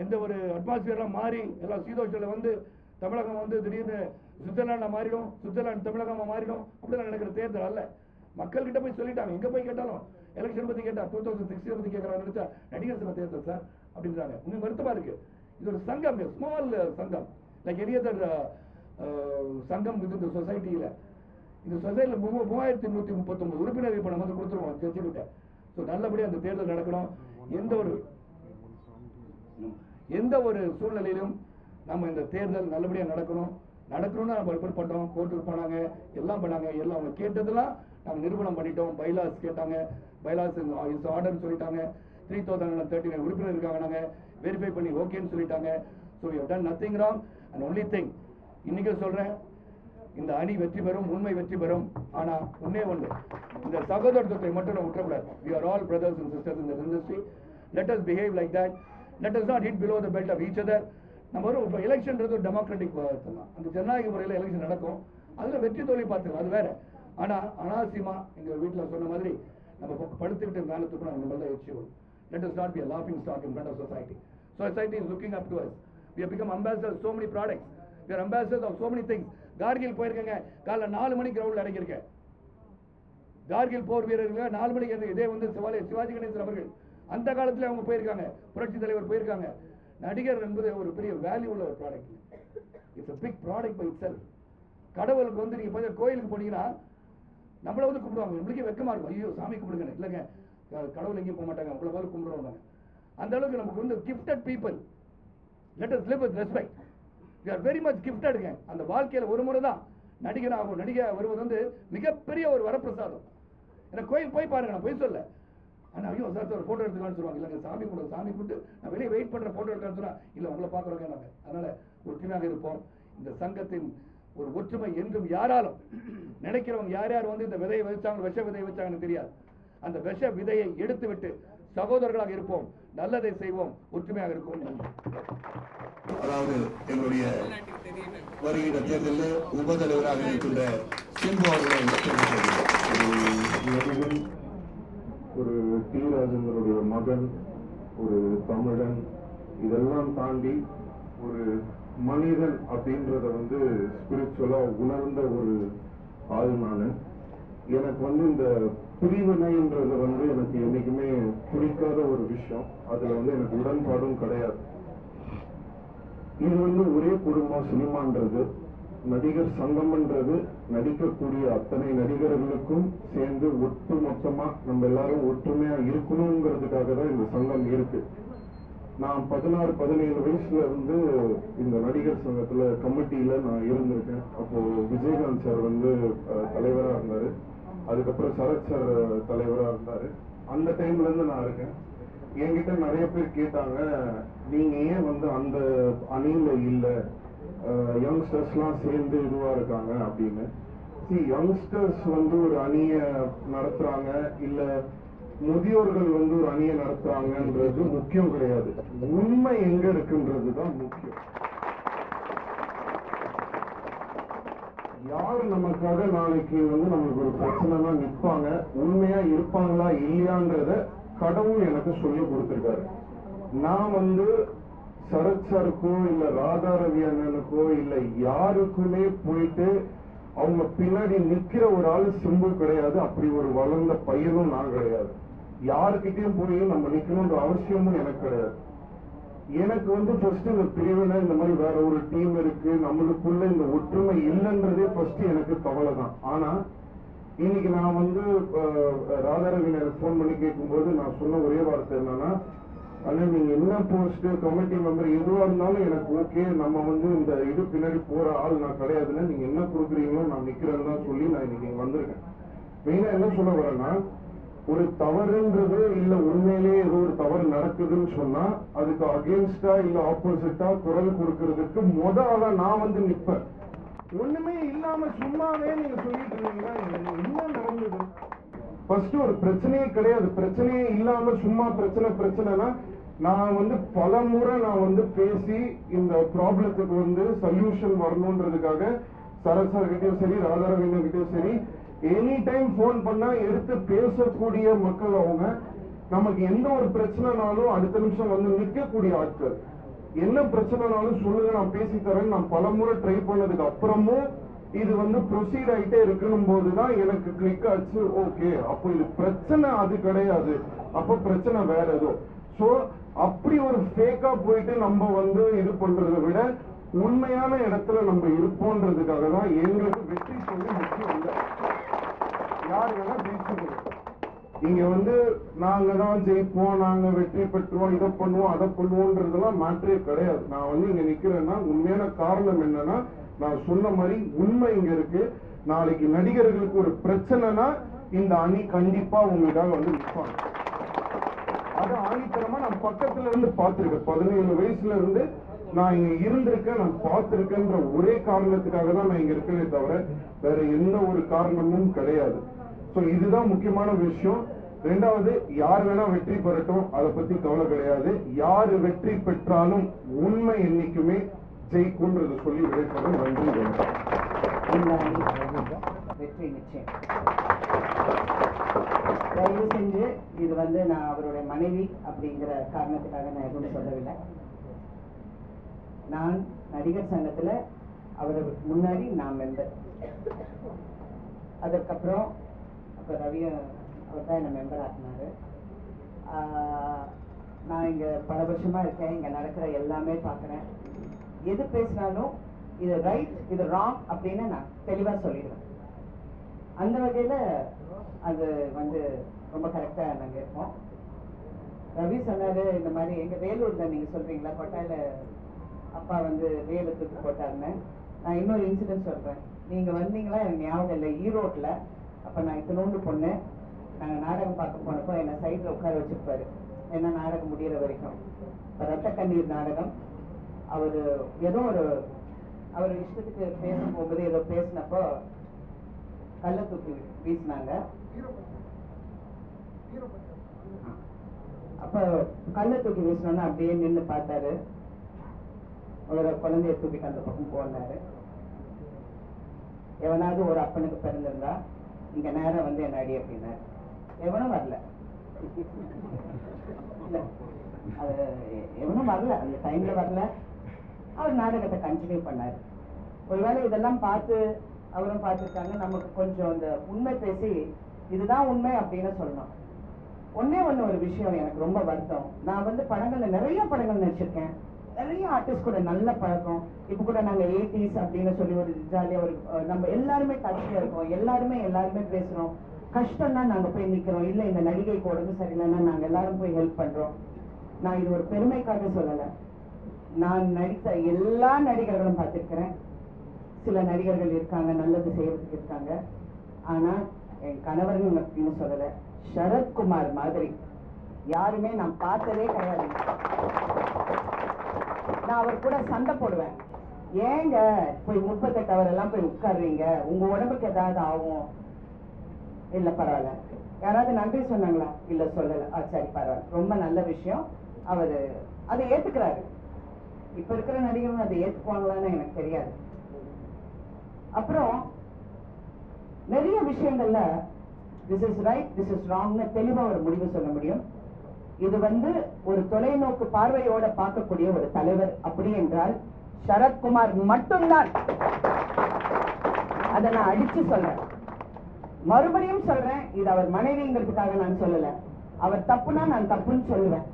[SPEAKER 1] எந்த ஒரு அட்மாஸ்பியர்லாம் மாறி எல்லாம் சீதோஷத்தில் வந்து தமிழகம் வந்து திடீர்னு சுவிட்சர்லாண்டில் மாறிடும், சுவிட்சர்லாந்து தமிழகமாக மாறிடும், அப்படிலாம் நடக்கிற தேர்தல் அல்ல. மக்கள்கிட்ட போய் சொல்லிட்டாங்க. எங்கே போய் கேட்டாலும் எலெக்ஷன் பற்றி கேட்டால் 2016 பற்றி கேட்குறாங்க, நினைச்சா நடிகர் சங்க தேர்தல் சார் அப்படின்றாங்க. உங்களுக்கு வருத்தமாக இருக்குது. இது ஒரு சங்கம், ஸ்மால் சங்கம், லைக் எனி அதர் சங்கம் இது இந்த சொசைட்டியில். இந்த சொசைட்டியில் 3139 உறுப்பினர் இப்போ நம்ம வந்து கொடுத்துருவோம் ஜட்ஜிக்கிட்ட. ஸோ நல்லபடியாக அந்த தேர்தல் நடக்கணும். எந்த ஒரு சூழ்நிலையிலும் நம்ம இந்த தேர்தல் நல்லபடியாக நடக்கணும்னு நம்ம ரிப்போர்ட் பண்ணுறோம். கோர்ட்டுக்கு போனாங்க, எல்லாம் பண்ணாங்க, எல்லாம் அவங்க கேட்டதெல்லாம் நாங்கள் நிரூபணம் பண்ணிட்டோம். பைலாஸ் கேட்டாங்க, பைலாஸ் இஸ் ஆர்டர்னு சொல்லிட்டாங்க. 3039 உறுப்பினர் இருக்காங்க, நாங்கள் வெரிஃபை பண்ணி ஓகேன்னு சொல்லிட்டாங்க. So you have done nothing wrong. And only thing இன்னைக்கு சொல்கிறேன், இந்த அணி வெற்றி பெறும், உண்மை வெற்றி பெறும். ஆனால் ஒன்னே ஒன்று, இந்த சகோதரத்துவத்தை மட்டும் நம்ம விட்டுறக்கூடாது. We are all brothers and sisters in this industry. Let us behave like that. Let us not hit below the belt of each other. நம்ம ஒரு இப்போ எலெக்ஷன்றது ஒரு டெமோக்ராட்டிக் அந்த ஜனநாயக முறையில் எலெக்ஷன் நடக்கும். அதில் வெற்றி தோல்வி பார்த்துக்கலாம், அது வேற. ஆனால் அனாவசியமா எங்கள் வீட்டில் சொன்ன மாதிரி நம்ம படுத்துக்கிட்டு மேலே தூக்கணும், நம்ம தான் யோசிச்சு வரும். Let us not be a laughing stock in front of society. Society is looking up to us. We have become ambassadors of so many products. We are ambassadors of so many things. Kargil போயிருக்கேங்க, காலைல 4 மணிக்கு கிரவுண்டில் இறங்கியிருக்கேன். கார்கில் போர் வீரர்கள் 4 மணிக்கு, இதே வந்து சிவாஜி கணேசன் அவர்கள் அந்த காலத்தில் அவங்க போயிருக்காங்க, புரட்சி தலைவர் போயிருக்காங்க. நடிகர் என்பது ஒரு பெரிய வேல்யூ உள்ள ஒரு product. It's a big product by itself. கடவுளுக்கு வந்து நீங்க போய் கோயிலுக்கு போனீங்கன்னா நம்மள வந்து கும்பிடுவாங்க, நம்மளுக்கே வெக்கமா இருக்கும், ஐயோ சாமி கும்பிடுங்க. இல்லைங்க, கடவுள் எங்கேயும் போக மாட்டாங்க, உங்களை போல கும்பிடுவாங்க. அந்த அளவுக்கு நமக்கு வந்து gifted people. Let us live with respect. We are very much gifted. அந்த வாழ்க்கையில ஒரு முறை தான் நடிகனாகும். நடிகை வருவது வந்து மிகப்பெரிய ஒரு வரப்பிரசாதம். எனக்கு கோயில் போய் பாருங்க, நான் போய் சொல்ல. ஆனால் ஐயோ சார் ஒரு ஃபோட்டோ எடுத்துக்கலாம்னு சொல்லுவாங்க. இல்லைங்க, சாமி கூப்பிட்டு நான் வெளியே வெயிட் பண்ணுற ஃபோட்டோ எடுக்கலாம்னு சொன்னால் இல்லை உங்களை பார்க்குறோங்க நாங்கள். அதனால் ஒற்றுமையாக இருப்போம். இந்த சங்கத்தின் ஒரு ஒற்றுமை என்றும் யாராலும் நினைக்கிறவங்க யார் வந்து இந்த விதையை வச்சாங்க, விஷ விதையை வச்சாங்கன்னு தெரியாது. அந்த விஷ விதையை எடுத்து விட்டு சகோதரர்களாக இருப்போம், நல்லதை செய்வோம், ஒற்றுமையாக இருப்போம்.
[SPEAKER 2] அதாவது எங்களுடைய வருகிற தேர்தலில் உபதலைவராக இருக்கின்ற சிம்பு அவர்களை
[SPEAKER 3] ஒரு டி ராஜேந்தருடைய மகன், ஒரு தமிழன், இதெல்லாம் தாண்டி ஒரு மனிதன் அப்படின்றத வந்து ஸ்பிரிச்சுவலா உணர்ந்த ஒரு ஆள் நான். எனக்கு வந்து இந்த பிரிவினைன்றது வந்து எனக்கு என்னைக்குமே பிடிக்காத ஒரு விஷயம். அதுல வந்து எனக்கு உடன்பாடும் கிடையாது. இது வந்து ஒரே குடும்பம் சினிமான்றது, நடிகர் சங்கம்ன்றது நடிக்கக்கூடிய அத்தனை நடிகர்களுக்கும் சேர்ந்து ஒட்டு மொத்தமா நம்ம எல்லாரும் ஒற்றுமையா இருக்கணுங்கிறதுக்காக தான் இந்த சங்கம் இருக்கு. நான் 16-17 வயசுல இருந்து இந்த நடிகர் சங்கத்துல கமிட்டியில நான் இருந்திருக்கேன். அப்போ விஜயகாந்த் சார் வந்து தலைவரா இருந்தாரு, அதுக்கப்புறம் சரத் சார் தலைவரா இருந்தாரு. அந்த டைம்ல இருந்து நான் இருக்கேன். என்கிட்ட நிறைய பேர் கேட்டாங்க, நீங்க ஏன் வந்து அந்த அணியில இல்ல, யங்ஸ்டர்ஸ்லாம் சேர்ந்து இதுவா இருக்காங்க அப்படின்னு. யங்ஸ்டர்ஸ் வந்து ஒரு அணிய நடத்துறாங்க, இல்ல முதியோர்கள் வந்து ஒரு அணியை நடத்துறாங்கன்றது முக்கியம் கிடையாது. உண்மை எங்க இருக்குன்றது தான் முக்கியம். யாரு நமக்காக நாளைக்கு வந்து நமக்கு ஒரு பிரச்சனைனா நிற்பாங்க, உண்மையா இருப்பாங்களா இல்லையான்றத கடவுள் எனக்கு சொல்லி கொடுத்திருக்காரு. நான் வந்து சரத் சாருக்கோ இல்ல ராதா ரவி அண்ணனுக்கோ இல்ல யாருக்குமே போயிட்டு அவங்க பின்னாடி நிக்கிற ஒரு ஆள் சிம்பு கிடையாது. அப்படி ஒரு வளர்ந்த பையனும் நான் கிடையாது. யாருக்கிட்டையும் போய் நம்ம நிக்கணும்ன்ற அவசியமும் எனக்கு கிடையாது. எனக்கு வந்து ஃபர்ஸ்ட் இந்த பிரிவினை, இந்த மாதிரி வேற ஒரு டீம் இருக்கு, நம்மளுக்குள்ள இந்த ஒற்றுமை இல்லைன்றதே ஃபர்ஸ்ட் எனக்கு கவலை தான். ஆனா இன்னைக்கு நான் வந்து ராதாரவி எனக்கு போன் பண்ணி கேட்கும்போது நான் சொன்ன ஒரே வார்த்தை என்னன்னா, ஆனால் நீங்க என்ன போஸ்ட் கமிட்டி மெம்பர் எதுவா இருந்தாலும் எனக்கு ஓகே, நம்ம வந்து இந்த இது பின்னாடி போற ஆள் நான் கிடையாதுன்னு நீங்க என்ன கொடுக்குறீங்களோ நான் நிக்கிறேன்னு தான் சொல்லி நான் இன்னைக்கு இங்க வந்திருக்கேன். மெயினா என்ன சொல்ல வரேன்னா, ஒரு தவறுன்றது இல்ல உண்மையிலேயே ஏதோ ஒரு தவறு நடக்குதுன்னு சொன்னா அதுக்கு அகேன்ஸ்டா இல்ல ஆப்போசிட்டா குரல் கொடுக்கறதுக்கு ஆளா நான் வந்து நிப்பேன். ஒண்ணுமே இல்லாம சும்மாவே நீங்க சொல்லிட்டு இருந்தீங்கன்னா என்ன நடந்தது? ஃபர்ஸ்ட் ஒரு பிரச்சனையே கிடையாது. பிரச்சனையே இல்லாம சும்மா பிரச்சனைனா நான் வந்து பல முறை நான் வந்து பேசி இந்த ப்ராப்ளத்துக்கு வந்து சொல்யூஷன் வரணுன்றதுக்காக சரத் சார் கிட்டயும் சரி ராதாரவிந்தன் கிட்டயும் சரி எனி டைம் போன் பண்ணா எடுத்து பேசக்கூடிய மக்கள் அவங்க. நமக்கு எந்த ஒரு பிரச்சனைனாலும் அடுத்த நிமிஷம் வந்து நிற்கக்கூடிய ஆட்கள். என்ன பிரச்சனைனாலும் சொல்லுங்க நான் பேசி தரேன். நான் பல முறை ட்ரை பண்ணதுக்கு அப்புறமும் இது வந்து ப்ரொசீட் ஆகிட்டே இருக்கணும் போதுதான் எனக்கு கிளிக் ஆச்சு. ஓகே, அப்போ இது பிரச்சனை அது கிடையாது, அப்போ பிரச்சனை வேற ஏதோ. சோ அப்படி ஒரு ஃபேக்கா போயிட்டு நம்ம வந்து இது பண்றதை விட உண்மையான இடத்துல நம்ம இருப்போன்றதுக்காக தான் எங்களுக்கு வெற்றி சொல்லி முக்கியம் இல்லை. யார் வேணா ஜெயிச்சுக்கணும். இங்க வந்து நாங்க தான் ஜெயிப்போம், நாங்க வெற்றி பெற்றுவோம், இதை பண்ணுவோம் அதை பண்ணுவோன்றதெல்லாம் மேட்டரே கிடையாது. நான் வந்து இங்க நிக்கிறேன்னா உண்மையான காரணம் என்னன்னா, நான் சொன்ன மாதிரி உண்மை இங்க இருக்கு. நாளைக்கு நடிகர்களுக்கு ஒரு பிரச்சனைனா இந்த அணி கண்டிப்பா உங்களுக்காக வந்து நிற்பாங்க. அது ஆணித்தரமா நான் பக்கத்துல இருந்து பார்த்திருக்கேன். 17 வயசுல இருந்து நான் இங்க இருந்திருக்கேன், நான் பார்த்திருக்கேன்ற ஒரே காரணத்துக்காக தான் நான் இங்க இருக்கேனே தவிர வேற எந்த ஒரு காரணமும் கிடையாது. சோ இதுதான் முக்கியமான விஷயம். ரெண்டாவது, யார் வேணா வெற்றி பெறட்டும், அதை பத்தி கவலை கிடையாது. யாரு வெற்றி பெற்றாலும் உண்மை என்னைக்குமே ஜெயிக்கும்ன்றது சொல்லி விடைபெறும். நன்றி.
[SPEAKER 4] வெற்றி நிச்சயம். தயவு செஞ்சு இது வந்து நான் அவருடைய மனைவி அப்படிங்கிற காரணத்துக்காக நான் எதுவும் சொல்லவில்லை. நான் நடிகர் சங்கத்துல அவருக்கு முன்னாடி நான் மெம்பர். அதற்கப்புறம் அப்போ ரவி அவர் தான் என்னை மெம்பர் ஆக்கினாரு. நான் இங்க பல வருஷமா இருக்கேன். இங்க நடக்கிற எல்லாமே பார்க்குறேன். எது பேசினாலும் இது ரைட் இது ராங் அப்படின்னு நான் தெளிவா சொல்லிடுவேன். அந்த வகையில அது வந்து ரொம்ப கரெக்டா நாங்க இருப்போம். ரவி சொன்னாரு இந்த மாதிரி எங்க வேலூர்ல நீங்க சொல்றீங்களா கொட்டாயில அப்பா வந்து வேலை தூக்கி போட்டாருன்னு. நான் இன்னொரு இன்சிடென்ட் சொல்றேன். நீங்க வந்தீங்களா எனக்கு ஞாபகம் இல்லை. ஈரோட்ல அப்ப நான் இத்தனோண்டு பொண்ணு நாங்க நாடகம் பார்க்க போனப்போ என்னை சைட்ல உட்கார வச்சிருப்பாரு. ஏன்னா நாடகம் முடிகிற வரைக்கும். ரத்த கண்ணீர் நாடகம். அவரு ஏதோ ஒரு அவர் இஷ்டத்துக்கு பேச போகும்போது ஏதோ பேசினப்போ கல்லை தூக்கி வீசினாங்க. அப்ப கல்லை தூக்கி வீசினோன்னா அப்படியே நின்று பார்த்தாரு. ஒரு குழந்தைய தூக்கிட்டு அந்த பக்கம் போனாரு. எவனாவது ஒரு அப்பனுக்கு பிறந்திருந்தா இங்க நேரம் வந்து என்ன அடி அப்படின்னாரு. எவனும் வரல. அது எவனும் வரல, அந்த டைம்ல வரல. அவர் நாடகத்தை கண்டினியூ பண்ணாரு. ஒருவேளை இதெல்லாம் பார்த்து அவரும் பார்த்துருக்காங்க. நமக்கு கொஞ்சம் அந்த உண்மை பேசி இதுதான் உண்மை அப்படின்னு சொல்லணும். ஒன்னே ஒரு விஷயம் எனக்கு ரொம்ப வருத்தம். நான் வந்து படங்கள்ல நிறைய படங்கள் நடிச்சிருக்கேன். நிறைய ஆர்டிஸ்ட் கூட நல்ல பழக்கம். இப்ப கூட நாங்க 80s அப்படின்னு சொல்லி ஒரு ஜாலியா ஒரு நம்ம எல்லாருமே டச்ல இருக்கோம். எல்லாருமே பேசுறோம். கஷ்டம்னா நாங்க போய் நிக்கிறோம். இல்ல இந்த நடிகைக்கு உடம்பு சரியில்லைன்னா நாங்க எல்லாரும் போய் ஹெல்ப் பண்றோம். நான் இது ஒரு பெருமைக்காக சொல்லல. நான் நடித்த எல்லா நடிகர்களும் பார்த்திருக்கிறேன். சில நடிகர்கள் இருக்காங்க நல்லது செய்யறதுக்கு இருக்காங்க. ஆனா என் கணவர்கள் அப்படின்னு சொல்லல, சரத்குமார் மாதிரி யாருமே நான் பார்த்ததே கிடையாது. நான் அவர் கூட சண்டை போடுவேன். ஏங்க போய் 38 அவர் எல்லாம் போய் உட்காருவீங்க, உங்க உடம்புக்கு ஏதாவது ஆகும். இல்ல பரவாயில்ல. யாராவது நன்றி சொன்னாங்களா? இல்ல சொல்லல. சரி பரவாயில்ல, ரொம்ப நல்ல விஷயம். அவரு அதை ஏத்துக்கிறாரு. இப்ப இருக்கிற நடிகர்கள் அதை ஏத்துக்குவாங்களான்னு எனக்கு தெரியாது. அப்புறம் நிறைய விஷயங்கள்ல this is right this is ராங்னு தெளிவா ஒரு முடிவு சொல்ல முடியும். இது வந்து ஒரு தொலைநோக்கு பார்வையோட பார்க்கக்கூடிய ஒரு தலைவர் அப்படி என்றால் சரத்குமார் மட்டும்தான். அதை நான் அடிச்சு சொல்றேன். மறுபடியும் சொல்றேன், இது அவர் மனைவிங்கிறதுக்காக நான் சொல்லல. அவர் தப்புனா நான் தப்புன்னு சொல்லுவேன்.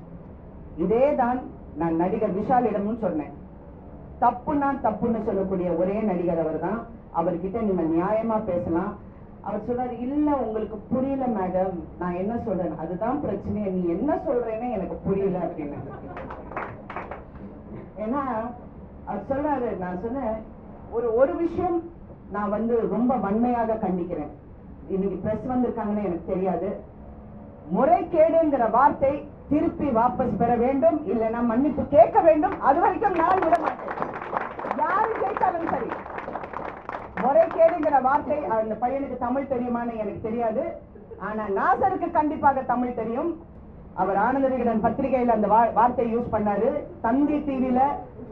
[SPEAKER 4] இதேதான் நான் நடிகர் விஷாலிடமும் சொன்னேன். தப்புன்னா தப்புன்னு சொல்லக்கூடிய ஒரே நடிகர் அவர் தான். அவர்கிட்ட நீங்க நியாயமா பேசலாம். அவர் சொன்னாரு, இல்ல உங்களுக்கு புரியல மேடம், நான் என்ன சொல்றேன் அதுதான் பிரச்சனை, நீ என்ன சொல்றேன்னு எனக்கு புரியல அப்படின்னு. ஏன்னா அவர் சொல்றாரு, நான் சொன்னேன் ஒரு விஷயம் நான் வந்து ரொம்ப வன்மையாக கண்டிக்கிறேன். இன்னைக்கு பிரஸ் வந்திருக்காங்கன்னு எனக்கு தெரியாது. முறைகேடுங்கிற வார்த்தை திருப்பி வாபஸ் பெற வேண்டும், இல்லைன்னா மன்னிப்பு கேட்க வேண்டும். அது வரைக்கும் நான் விட மாட்டேன், யாரு கேட்டாலும் சரி. முறைகேடுங்கிற வார்த்தை, அந்த பையனுக்கு தமிழ் தெரியுமான்னு எனக்கு தெரியாது, ஆனா நாசருக்கு கண்டிப்பாக தமிழ் தெரியும். அவர் ஆனந்த விகடன் பத்திரிகையில அந்த வார்த்தையை யூஸ் பண்ணாரு. தந்தி டிவில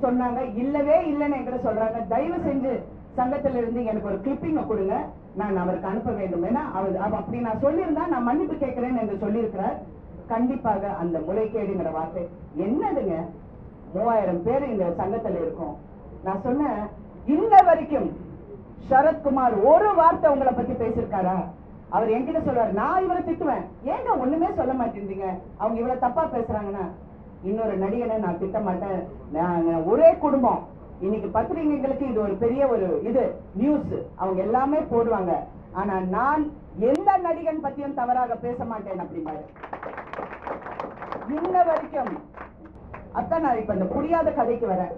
[SPEAKER 4] சொன்னாங்க, இல்லவே இல்லைன்னு என்கிட்ட சொல்றாங்க. தயவு செஞ்சு சங்கத்துல இருந்து எனக்கு ஒரு கிளிப்பிங்க கொடுங்க, நான் அவருக்கு அனுப்ப வேண்டும். ஏன்னா அவர் அப்படி நான் சொல்லியிருந்தா நான் மன்னிப்பு கேட்கிறேன்னு என்று சொல்லியிருக்கிறார். கண்டிப்பாக அந்த முறைகேடுங்கிற வார்த்தை என்னதுங்க, 3000 பேர் இந்த சங்கத்துல இருக்கும். நான் சொன்னேன், இன்ன வரைக்கும் சரத்குமார் ஒரு வார்த்தை உங்களை பத்தி பேசியிருக்காரா? அவர் என்கிட்ட சொல்றாரு, நான் இவரை திட்டுவேன், ஏங்க ஒண்ணுமே சொல்ல மாட்டேன்றீங்க, அவங்க இவ்வளவு தப்பா பேசுறாங்கன்னா. இன்னொரு நடிகனை நான் திட்ட மாட்டேன், நாங்க ஒரே குடும்பம். இன்னைக்கு பத்திரிகைகளுக்கு இது ஒரு பெரிய ஒரு இது நியூஸ், அவங்க எல்லாமே போடுவாங்க. ஆனா நான் எந்த நடிகன் பத்தியும் தவறாக பேச மாட்டேன் அப்படின்னாரு. இன்ன வரைக்கும் அத்தான். நான் இப்ப இந்த புரியாத கதைக்கு வரேன்,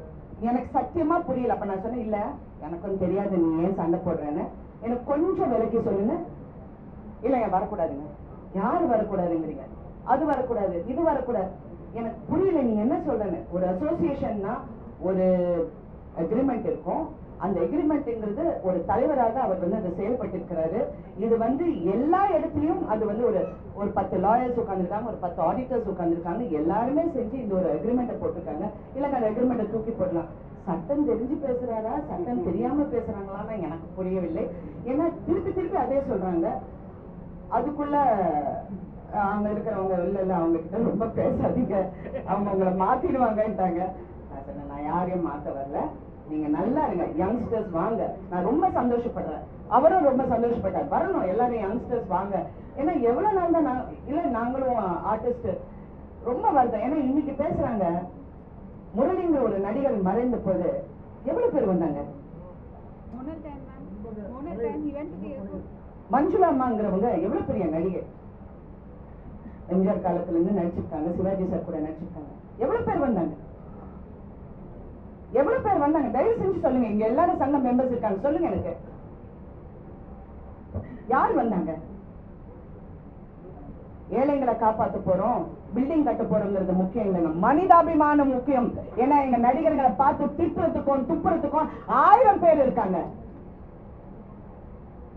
[SPEAKER 4] எனக்கு சத்தியமா புரியல. அப்ப நான் சொன்னேன், இல்ல எனக்கும் தெரியாது நீ ஏன் சண்டை போடுறேன்னு, எனக்கு கொஞ்சம் விலக்கி சொல்லுங்க. இல்லைங்க வரக்கூடாதுங்க. யாரு வரக்கூடாதுங்கிறீங்க? அது வரக்கூடாது, இது வரக்கூடாது. எனக்கு புரியல நீங்க என்ன சொல்றேன்னு. ஒரு அசோசியேஷன்னா ஒரு அக்ரிமெண்ட் இருக்கும், அந்த அக்ரிமெண்ட்ங்கிறது ஒரு தலைவராக அவர் வந்து அதை செயல்பட்டிருக்கிறாரு. இது வந்து எல்லா இடத்துலயும் அது வந்து ஒரு 10 லாயர்ஸ் உட்காந்துருக்காங்க, ஒரு 10 ஆடிட்டர்ஸ் உட்காந்துருக்காங்க, எல்லாருமே செஞ்சு இந்த ஒரு அக்ரிமெண்ட்டை போட்டிருக்காங்க. இல்லைங்க அந்த அக்ரிமெண்ட்டை தூக்கி போடலாம். சட்டம் தெரிஞ்சு பேசுறாரா, சட்டம் தெரியாம பேசுறாங்களான்னு எனக்கு புரியவில்லை. ஏன்னா திருப்பி திருப்பி அதே சொல்றாங்க. அதுக்குள்ள அங்க இருக்கிறவங்க இல்ல அவங்க கிட்ட ரொம்ப பேசாதீங்க, அவங்க உங்களை மாத்திடுவாங்கன்ட்டாங்க. நான் சொன்னேன், நான் யாரையும் மாத்த வரல, நீங்க நல்லா இருங்க, யங்ஸ்டர்ஸ் வாங்க. நான் ரொம்ப சந்தோஷப்படுறேன், அவரும் ரொம்ப சந்தோஷப்பட்டார். வரணும் எல்லாரும் யங்ஸ்டர்ஸ் வாங்க. ஏன்னா எவ்வளவு நாள் தான் இல்ல நாங்களும் ஆர்டிஸ்ட் ரொம்ப வருது. ஏன்னா இன்னைக்கு பேசுறாங்க, முரளிங்கிற ஒரு நடிகர் மறைந்த போது எவ்வளவு பேர் வந்தாங்க? மஞ்சுளா அம்மாங்கிறவங்க எவ்வளவு பெரிய நடிகை, எம்ஜிஆர் காலத்துல இருந்து நடிச்சிருக்காங்க, சிவாஜி சார் கூட நடிச்சிருக்காங்க. எவ்வளவு பேர் வந்தாங்க? எவ்வளவு பேர் வந்தாங்க? தயவு செஞ்சு சொல்லுங்க. இங்க எல்லாரும் சங்க மெம்பர்ஸ் இருக்காங்க, சொல்லுங்க எனக்கு யார் வந்தாங்க? ஏழைங்களை காப்பாற்ற போறோம், பில்டிங் கட்ட போறோங்கிறது முக்கியம் இல்லைங்க, மனிதாபிமானம் முக்கியம். ஏன்னா எங்க நடிகர்களை பார்த்து திட்டுறதுக்கும் துப்புறதுக்கும் 1000 பேர் இருக்காங்க.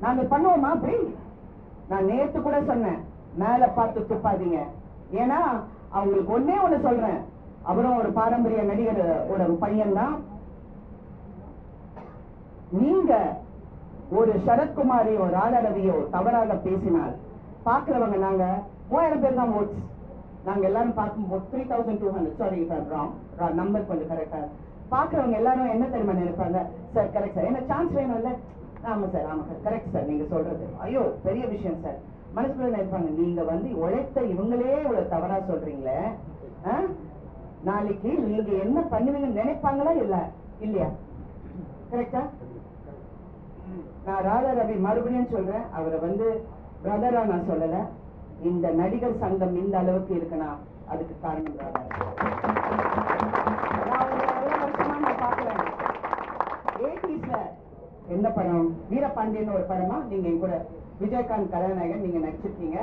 [SPEAKER 4] நாங்க பண்ணுவோமா அப்படி? நான் நேத்து கூட சொன்னேன், மேல பார்த்து துப்பாதீங்க. ஏன்னா அவங்களுக்கு ஒன்னே ஒண்ணு சொல்றேன், அவரும் ஒரு பாரம்பரிய நடிகரோட பையன் தான். நீங்க ஒரு சரத்குமாரியோ ராதாரவியோ தவறாக பேசினால் பாக்குறவங்க, நாங்க 3000 பேர் தான் ஓட்ஸ், நாங்க எல்லாரும் பார்க்கும்போது 3200, சாரி நம்பர் கொஞ்சம் கரெக்டா. பாக்குறவங்க எல்லாரும் என்ன தெரியுமா நினைப்பாங்க, சார் கரெக்ட் சார், என்ன சான்ஸ் வேணும் இல்ல, ஆமா சார் ஆமா சார் கரெக்ட் சார் நீங்க சொல்றது, ஐயோ பெரிய விஷயம் சார். மனசுக்குள்ள நினைப்பாங்க, நீங்க வந்து உழைத்த இவங்களே இவ்வளவு தவறா சொல்றீங்களே, நாளைக்கு நீங்க என்ன பண்ணுவீங்கன்னு நினைப்பாங்களா இல்ல இல்லையா? கரெக்டா? நான் ராதா ரவி மறுபடியும் சொல்றேன், அவரை வந்து பிரதரா நான் சொல்லல. இந்த நடிகர் சங்கம் இந்த அளவுக்கு இருக்குன்னா அதுக்கு காரணம் ராதா. நான் எவ்வளவு வருஷமா நான் பாக்குறேன். 80s என்ன படம், வீரபாண்டியன் ஒரு படமா நீங்க என் கூட விஜயகாந்த் கதாநாயகன் நீங்க நடிச்சிருக்கீங்க.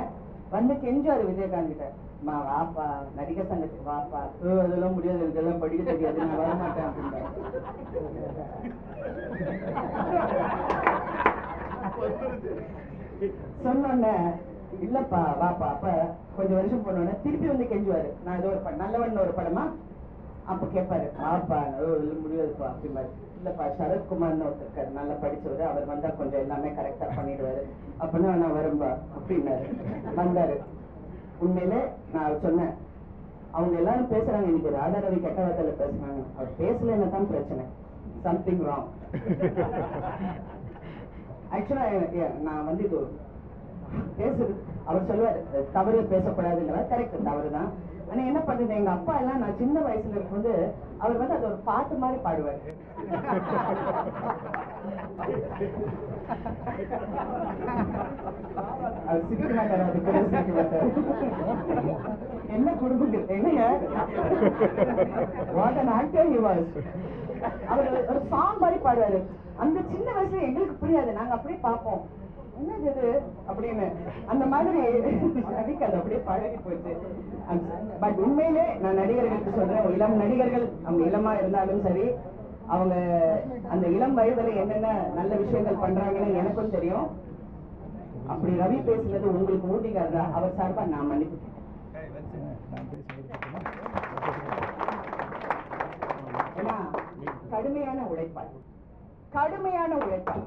[SPEAKER 4] வந்து கெஞ்சாரு விஜயகாந்த் கிட்ட, வாப்பா நடிகர் சங்கத்துக்கு வாப்பா. அதெல்லாம் முடியாது, இதெல்லாம் படிக்க தெரியாது, நான் வரமாட்டேன் அப்படின்னு. சொன்னோன்ன இல்லப்பா வாப்பா. அப்ப கொஞ்சம் வருஷம் போனோட திருப்பி வந்து கெஞ்சுவாரு, நான் ஏதோ ஒரு நல்லவன் ஒரு படமா, அப்ப கேட்பாரு, வாப்பா முடியாதுப்பா அப்படிமாரு. இல்லப்பா சரத்குமார்னு ஒருத்தர் நல்லா படிச்சவரு, அவர் வந்தா கொஞ்சம் எல்லாமே கரெக்டா பண்ணிடுவாரு, அப்படின்னா நான் வரும்பா அப்படின்னாரு. வந்தாரு. உண்மையில நான் சொன்னேன், அவங்க எல்லாரும் பேசுறாங்க, இன்னைக்கு ராதா ரவி கெட்ட வார்த்தையில பேசுறாங்க, அவர் பேசலன்னு தான் பிரச்சனை, சம்திங் ராங். ஆக்சுவலா நான் வந்து இது பேசுறது, அவர் சொல்லுவார் தவறு பேசக்கூடாதுங்கிற, கரெக்ட் தவறு தான். ஆனா என்ன பண்றது, எங்க அப்பா எல்லாம் நான் சின்ன வயசுல இருக்கும்போது அவர் வந்து அது ஒரு பாட்டு மாதிரி பாடுவார். அது சிரிக்க மாட்டாரு, அது கூட சிரிக்க மாட்டாரு. என்ன குடும்பத்தில் என்னங்க what an actor he was. அவர் ஒரு சாங் மாதிரி பாடுவாரு. அந்த சின்ன வயசுல எங்களுக்கு புரியாது, நாங்க அப்படியே பார்ப்போம் என்னது இது அப்படின்னு. அந்த மாதிரி நடிக்க அது அப்படியே பழகி போச்சு. பட் உண்மையிலே நான் நடிகர்களுக்கு சொல்றேன், இளம் நடிகர்கள் அவங்க இளமா இருந்தாலும் சரி, அவங்க அந்த இளம் வயதுல என்னென்ன நல்ல விஷயங்கள் பண்றாங்கன்னு எனக்கும் தெரியும். அப்படி ரவி பேசுனது உங்களுக்கு ஊட்டிக்காரா, அவர் சார்பா நான் மன்னிப்பு. ஏன்னா கடுமையான உழைப்பாள், கடுமையான உழைப்பாள்.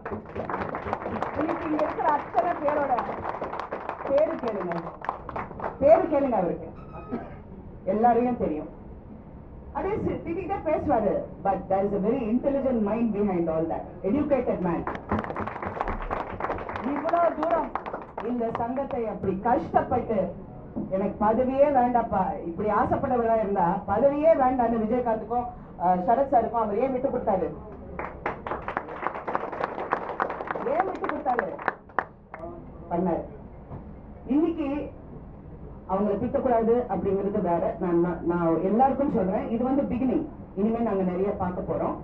[SPEAKER 4] இன்னைக்கு இங்க இருக்கிற அத்தனை பேரோட பேரு கேளுங்க, பேரு கேளுங்க, அவருக்கு எல்லாரையும் தெரியும். அப்படியே திட்டிகிட்டே பேசுவாரு. But there is a very intelligent mind behind all that, educated man. இவ்வளவு தூரம் இந்த சங்கத்தை அப்படி கஷ்டப்பட்டு, எனக்கு பதவியே வேண்டாப்பா, இப்படி ஆசைப்படவரா இருந்தா பதவியே வேண்டான்னு விஜயகாந்துக்கும் சரத் சாருக்கும் அவர் ஏன் விட்டு கொடுத்தாரு? ஏன் விட்டு கொடுத்தாரு? பண்ணாரு. இன்னைக்கு அவங்களை திட்டக்கூடாது அப்படிங்கிறது வேற. நான் எல்லாருக்கும் சொல்றேன், இது வந்து பிகினிங். இனிமே நாங்க நிறைய பார்க்க போறோம்.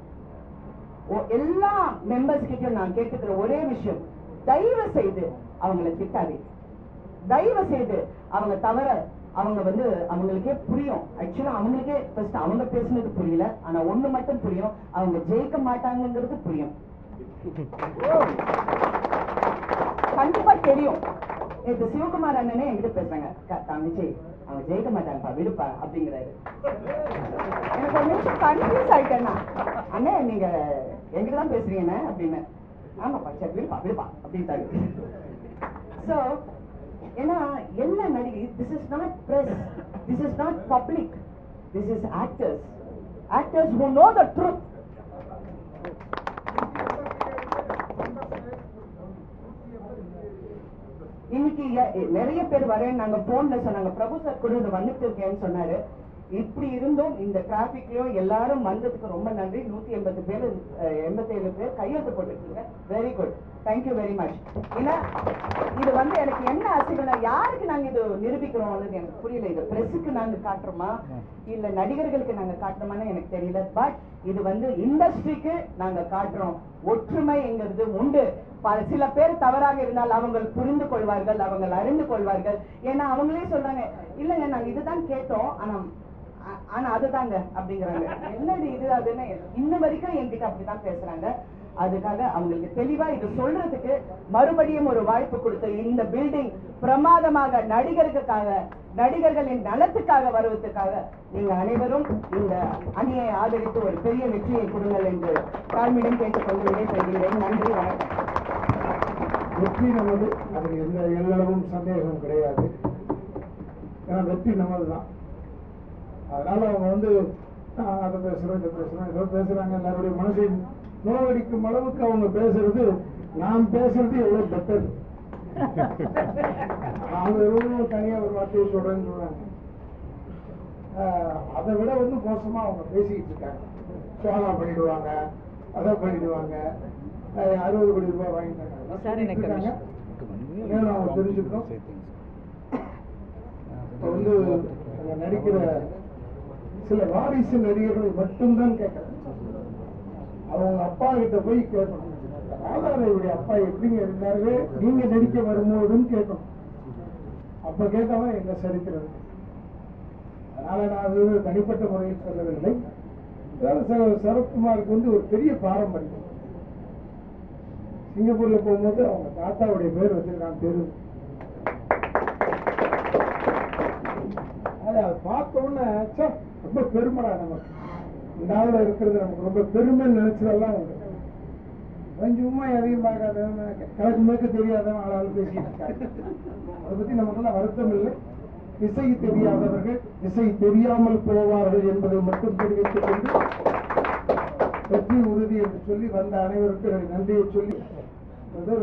[SPEAKER 4] எல்லா மெம்பர்ஸ் கிட்ட நான் கேட்டுக்கிற ஒரே விஷயம், தயவு செய்து அவங்களை திட்டாதே. தயவு செய்து அவங்க தவற, அவங்க வந்து அவங்களுக்கே புரியும். ஆக்சுவலா அவங்களுக்கே ஃபர்ஸ்ட் அவங்க பேசுனது புரியல, ஆனா ஒண்ணு மட்டும் புரியும், அவங்க ஜெயிக்க மாட்டாங்கிறது புரியும். கண்டிப்பா தெரியும். இது சிவகுமார் அண்ணனே என்கிட்ட பேசுறாங்க, தங்கச்சி அவங்க ஜெயிக்க மாட்டாங்கப்பா, விடுப்பா அப்படிங்கிறாரு. எனக்கு ஒரு நிமிஷம் கன்ஃபியூஸ் ஆயிட்டேன்னா, அண்ணே நீங்க என்கிட்ட தான் பேசுறீங்கண்ணே அப்படின்னு. ஆமாப்பா சரி விடுப்பா விடுப்பா அப்படின்ட்டாரு. சோ ஏன்னா எல்லா நடிகை, this is not press, this is not public, this is actors, actors who know the truth. இன்னைக்கு நிறைய பேர் வரேன் நாங்க போன்ல சொன்னாங்க, பிரபு சார் கூட இது வந்துட்டு இருக்கேன்னு சொன்னாரு. இப்படி இருந்தும் இந்த டிராபிக்லயும் எல்லாரும் வந்ததுக்கு ரொம்ப நன்றி. 187 பேர் கையெழுத்து போட்டுருக்கீங்க, very good, thank you very much. ஏன்னா இது வந்து எனக்கு என்ன அசிங்கம்னா, யாருக்கு நாங்க இது நிரூபிக்கிறோம் எனக்கு புரியல. இது பிரஸுக்கு நாங்க காட்டுறோமா இல்ல நடிகர்களுக்கு நாங்க காட்டுறோமான்னு எனக்கு தெரியல. பட் இது வந்து இண்டஸ்ட்ரிக்கு நாங்க காட்டுறோம். ஒற்றுமைங்கிறது உண்டு. சில பேர் தவறாக இருந்தால் அவங்க புரிந்து கொள்வார்கள், அவங்க அறிந்து கொள்வார்கள். ஏன்னா அவங்களே சொல்றாங்க, இல்லங்க நாங்க இதுதான் கேட்டோம், ஆனா அதுதாங்க அப்படிங்கிறாங்க. என்னது இது அதுன்னு இன்ன வரைக்கும் என்கிட்ட அப்படிதான் பேசுறாங்க. அதுக்காக அவங்களுக்கு தெளிவா இது சொல்றதுக்கு மறுபடியும் ஒரு வாய்ப்பு கொடுத்து இந்த பில்டிங் பிரமாதமாக நடிகர்களுக்காக, நடிகர்களின் நலத்துக்காக வருவதற்காக நீங்க அனைவரும் இந்த அணியை ஆதரித்து ஒரு பெரிய வெற்றியை கொடுங்கள் என்று தாழ்மையிடம் கேட்டுக்கொண்டு விடைபெறுகிறேன். நன்றி, வணக்கம்.
[SPEAKER 5] வெற்றி நமது, அதில் எந்த எல்லளவும் சந்தேகம் கிடையாது. ஏன்னா வெற்றி நமது தான். அதனால அவங்க வந்து அதை பேசுறோம் இதை பேசுறோம் ஏதோ பேசுறாங்க, எல்லாருடைய மனசை நோவடிக்கும் அளவுக்கு அவங்க பேசுறது, நாம் பேசுறது எவ்வளவு பெட்டர். அவங்க எவ்வளவு தனியா ஒரு வார்த்தையை சொல்றேன்னு சொல்றாங்க, அதை விட வந்து மோசமா அவங்க பேசிக்கிட்டு இருக்காங்க. சோழா பண்ணிடுவாங்க, அதை பண்ணிடுவாங்க, 60 கோடி ரூபாய் வாங்கிட்டாங்க. அவங்க தெரிஞ்சுக்கணும். இப்போ வந்து நடிக்கிற சில வாரிசு நடிகர்களை மட்டும்தான் கேட்கறேன். அவங்க அப்பா கிட்ட போய் கேட்கணும், ராதாரவியுடைய அப்பா எப்படிங்க இருந்தாரு நீங்க நடிக்க வரும்போதுன்னு கேட்கணும். அப்ப கேட்டவன் எங்க சரித்திரம். அதனால நான் அது தனிப்பட்ட முறையில் சொல்லவில்லை. சரத்குமாருக்கு வந்து ஒரு பெரிய பாரம்பரியம். சிங்கப்பூர்ல போகும்போது அவங்க தாத்தாவுடைய பேர் வச்சிருக்காங்க தெரு. அதை பார்த்த உடனே ரொம்ப பெருமைடா, நமக்கு இந்த ஆளுல இருக்கிறது நமக்கு ரொம்ப பெருமைன்னு நினைச்சதெல்லாம் உண்டு. கொஞ்சமா எதையும் பார்க்காத, கிழக்கு மேற்கு தெரியாதவன் ஆளாளு பேசிட்டு இருக்காங்க. அதை பத்தி நமக்கெல்லாம் வருத்தம் இல்லை. திசை தெரியாதவர்கள் திசை தெரியாமல் போவார்கள் என்பதை மட்டும் தெரிவித்துக் கொண்டு வெற்றி உறுதி என்று சொல்லி வந்த அனைவருக்கும் நன்றியை சொல்லி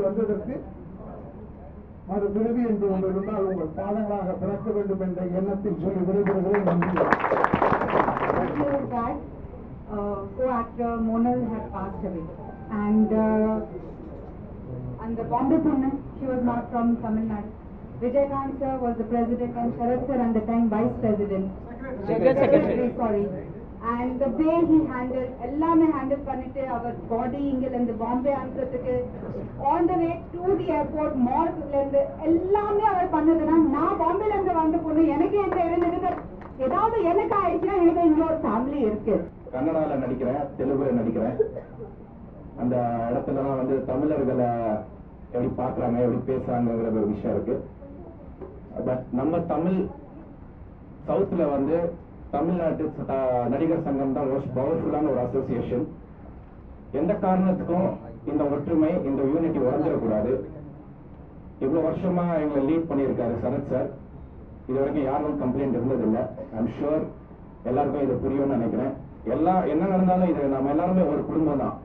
[SPEAKER 5] வந்ததற்கு மறு பிறவி என்று ஒன்று இருந்தால் உங்கள் பாதங்களாக பிறக்க வேண்டும் என்ற எண்ணத்தில் சொல்லி விடைபெறுகிறேன். நன்றி.
[SPEAKER 6] Co-actor Monal had passed away, and the Bombay woman, she was not from Tamil Nadu. Vijayakant sir was the president and Sharad sir at the time vice president. Secretary, sorry. And the way he handled, எல்லாமே handle பண்ணிட்டு அவர் பாடி இங்கிருந்து பாம்பே அனுப்புறதுக்கு on the way to the airport மார்க்ல இருந்து எல்லாமே அவர் பண்ணதுன்னா நான் பாம்பேல இருந்து வந்த பொண்ணு எனக்கு எங்க இருந்தது ஏதாவது எனக்கு ஆயிடுச்சுன்னா எனக்கு இங்க ஒரு ஃபேமிலி இருக்கு.
[SPEAKER 1] கன்னடால நடிக்கிறேன், தெலுங்குல நடிக்கிறேன். அந்த இடத்துலலாம் வந்து தமிழர்களை எப்படி பார்க்குறாங்க, எப்படி பேசுறாங்கிற ஒரு விஷயம் இருக்கு. பட் நம்ம தமிழ் சவுத்தில் வந்து தமிழ்நாட்டு நடிகர் சங்கம் தான் மோஸ்ட் பவர்ஃபுல்லான ஒரு அசோசியேஷன். எந்த காரணத்துக்கும் இந்த ஒற்றுமை, இந்த யூனிட்டி உடஞ்சிடக்கூடாது. இவ்வளோ வருஷமா எங்களை லீட் பண்ணியிருக்காரு சரத் சார். இது வரைக்கும் யாரும் கம்ப்ளைண்ட் இருந்ததில்லை. ஐம் ஷுர் எல்லாருக்கும் இது புரியும்னு நினைக்கிறேன். என்ன நடந்தாலும் இது நம்ம எல்லாருமே ஒரு குடும்பம் தான்.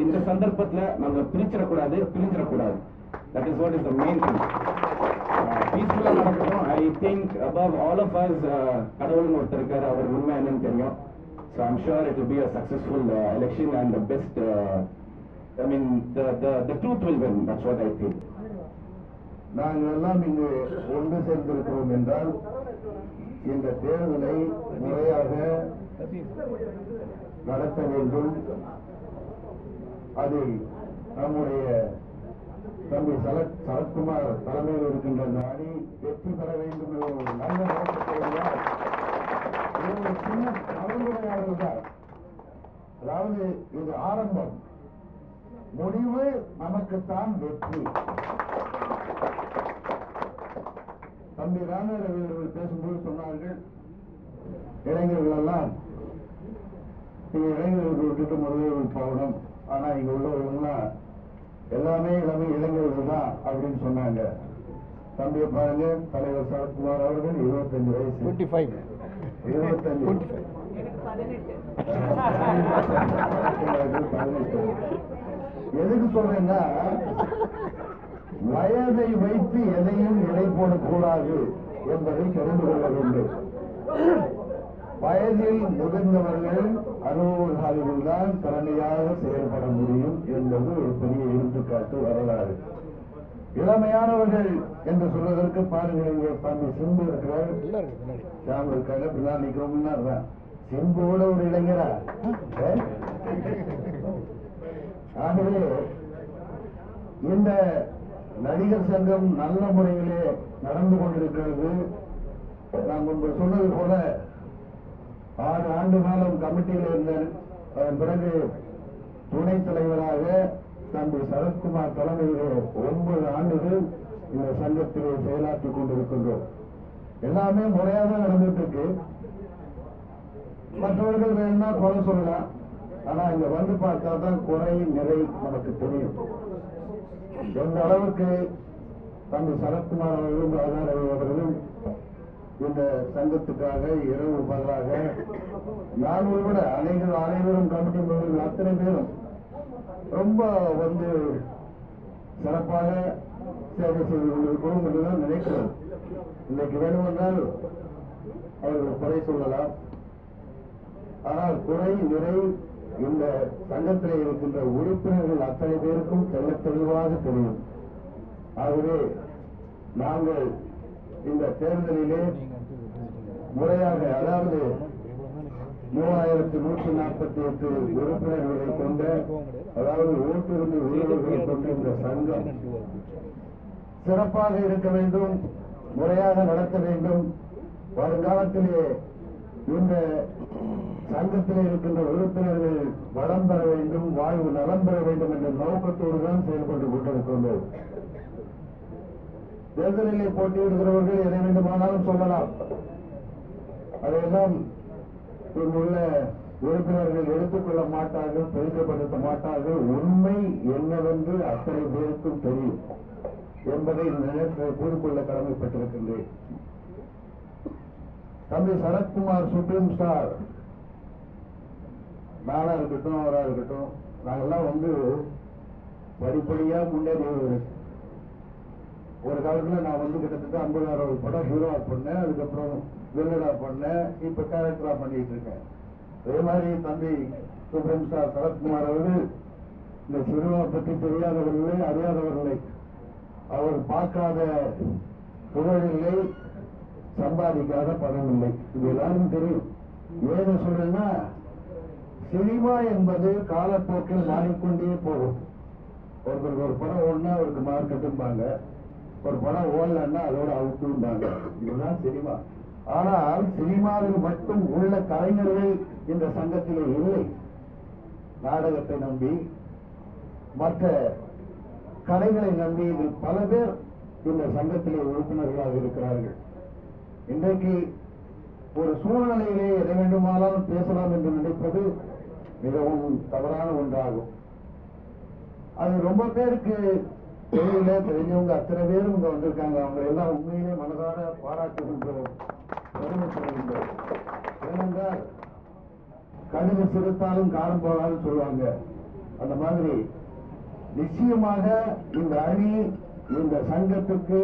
[SPEAKER 1] இந்த சந்தர்ப்பத்தில் நம்ம பிரிஞ்சிடக்கூடாது. That is what is the main thing. பீஸ்ஃபுல்லாக நடக்கணும். I think above all of us கடவுள்னு ஒருத்தர் இருக்காரு, அவர் உண்மை என்னன்னு தெரியும். So I'm sure it will be a successful election and the best, I mean the truth will win. That's what I think.
[SPEAKER 2] நாங்கள் எல்லாம் இங்கு ஒன்று சேர்ந்திருக்கிறோம் என்றால் இந்த தேர்தலை முறையாக நடத்த வேண்டும். அதில் நம்முடைய தம்பி சரத்குமார் தலைமையில் இருக்கின்ற அந்த அணி வெற்றி பெற வேண்டும் என்ற ஒரு நல்ல நோக்கத்தோடு ஒரு சின்ன கலந்துரையாடல் தான். அதாவது இது ஆரம்பம், முடிவு நமக்குத்தான் வெற்றி. தம்பி ராமரவி அவர்கள் பேசும்போது சொன்னார்கள், இளைஞர்கள் எல்லாம் நீங்க இளைஞர்கள் விட்டுட்டு முதல்வர்கள் போகணும், ஆனா இங்க உள்ளவர்கள்லாம் எல்லாமே இளைஞர்கள் தான் அப்படின்னு சொன்னாங்க. தம்பியை பாருங்க, தலைவர் சரத்குமார் அவர்கள் 25 வயசு, 25 எதுக்கு சொல்றேன்னா, வயதை வைத்து எதையும் எடை போடக்கூடாது என்பதை தெரிந்து கொள்ள வேண்டும். வயதில் முதிர்ந்தவர்கள் அனுபவசாலிகள் தான் திறமையாக செயல்பட முடியும் என்பது ஒரு பெரிய எடுத்துக்காட்டு வரலாறு. இளமையானவர்கள் என்று சொல்வதற்கு பாருங்கள், இங்கே தம்பி சிம்பு இருக்கிறார், சாம் இருக்காங்க, பின்னால் நிக்கிறோம்னா சிம்புவோட ஒரு இளைஞரா. ஆகவே இந்த நடிகர் சங்கம் நல்ல முறையிலே நடந்து கொண்டிருக்கிறது. நான் முன்பு சொன்னது போல 6 ஆண்டு காலம் கமிட்டியில் இருந்தேன். அதன் பிறகு துணைத் தலைவராக தம்பி சரத்குமார் தலைமையிலே 9 ஆண்டுகள் இந்த சங்கத்திலே செயலாற்றிக் கொண்டிருக்கின்றோம். எல்லாமே முறையாக நடந்துட்டு இருக்கு. மற்றவர்கள் வேணும்னா குறை சொல்லலாம், ஆனா இங்க வந்து பார்த்தா தான் குறை நிறை நமக்கு தெரியும். எந்த அளவுக்கு தம்பி சரத்குமார் அவர்களும் ராஜாரவி அவர்களும் இந்த சங்கத்துக்காக இரவு பகலாக நான் உள்பட அனைவரும் கமிட்டி மெம்பர்கள் அத்தனை பேரும் ரொம்ப வந்து சிறப்பாக சேவை செய்து கொண்டிருக்கிறோம் என்றுதான் நினைக்கிறோம். இன்னைக்கு வேண்டுமென்றால் அவர்கள் குறை சொல்லலாம், ஆனால் குறை நிறை இந்த சங்கத்தில் இருக்கின்ற உறுப்பினர்கள் அத்தனை பேருக்கும் தெளிவாக தெரியும். ஆகவே நாங்கள் இந்த தேர்தலிலே முறையாக, அதாவது 3148 உறுப்பினர்களை கொண்ட, அதாவது ஓட்டுரிமை உறுப்பினர்களை கொண்ட இந்த சங்கம் சிறப்பாக இருக்க வேண்டும், முறையாக நடத்த வேண்டும். வருங்காலத்திலே இந்த சங்கத்தில் இருக்கின்ற உறுப்பினர்கள் வளம் பெற வேண்டும், வாழ்வு நலம் பெற வேண்டும் என்ற நோக்கத்தோடு தான் செயல்பட்டு கொண்டிருக்கின்றோம். தேர்தலிலே போட்டியிடுகிறவர்கள் எதை வேண்டுமானாலும் சொல்லலாம், அதையெல்லாம் இங்குள்ள உறுப்பினர்கள் எடுத்துக்கொள்ள மாட்டார்கள், பெருக்கப்படுத்த மாட்டார்கள். உண்மை என்னவென்று அத்தனை பேருக்கும் தெரியும் என்பதை இந்த நேரத்தில் கூறிக்கொள்ள கடமைப்பட்டிருக்கின்றேன். தம்பி சரத்குமார் சுப்ரீம் ஸ்டார், நானா இருக்கட்டும் அவரா இருக்கட்டும், நாங்கெல்லாம் வந்து படிப்படியா முன்னேறி ஒரு காலத்துல நான் வந்து கிட்டத்தட்ட 50,000 படம் ஹீரோவா பண்ணேன், அதுக்கப்புறம் வில்லனா பண்ணேன், இப்ப கேரக்டரா பண்ணிட்டு இருக்கேன். அதே மாதிரி தம்பி சுப்ரீம் ஸ்டார் சரத்குமார் அவர்கள் இந்த சினிமா பற்றி தெரியாதவர்களே அறியாதவர்களை, அவர் பார்க்காத புகழில்லை, சம்பாதிக்காத பணம் இல்லை. இது எல்லாரும் தெரியும். ஏன்னு சொல்றேன்னா, சினிமா என்பது காலப்போக்கில் மாறிக்கொண்டே போகும். ஒருத்தருக்கு ஒரு படம் ஓடனா அவருக்கு மார்க்கெட்டும்பாங்க, ஒரு படம் ஓடலன்னா அதோட அவுட்டும்பாங்க. இதுதான் சினிமா. ஆனால் சினிமாவில் மட்டும் உள்ள கலைஞர்கள் இந்த சங்கத்திலே இல்லை. நாடகத்தை நம்பி, மற்ற கலைகளை நம்பி இதில் பல பேர் இந்த சங்கத்திலே உறுப்பினர்களாக இருக்கிறார்கள். இன்றைக்கு ஒரு சூழ்நிலையிலே எதை வேண்டுமானாலும் பேசலாம் என்று நினைப்பது மிகவும் தவறான ஒன்றாகும். அது ரொம்ப பேருக்கு தெரியல. தெரிஞ்சவங்க அத்தனை பேரும் இங்க வந்திருக்காங்க. அவங்க எல்லாம் உண்மையிலே மனதார பாராட்டுகின்றோம், பெருமைப்படுகின்றோம். ஏனென்றால் கடுகு சிறுத்தாலும் காலம் போகாதுன்னு சொல்லுவாங்க. அந்த மாதிரி நிச்சயமாக இந்த அணி இந்த சங்கத்துக்கு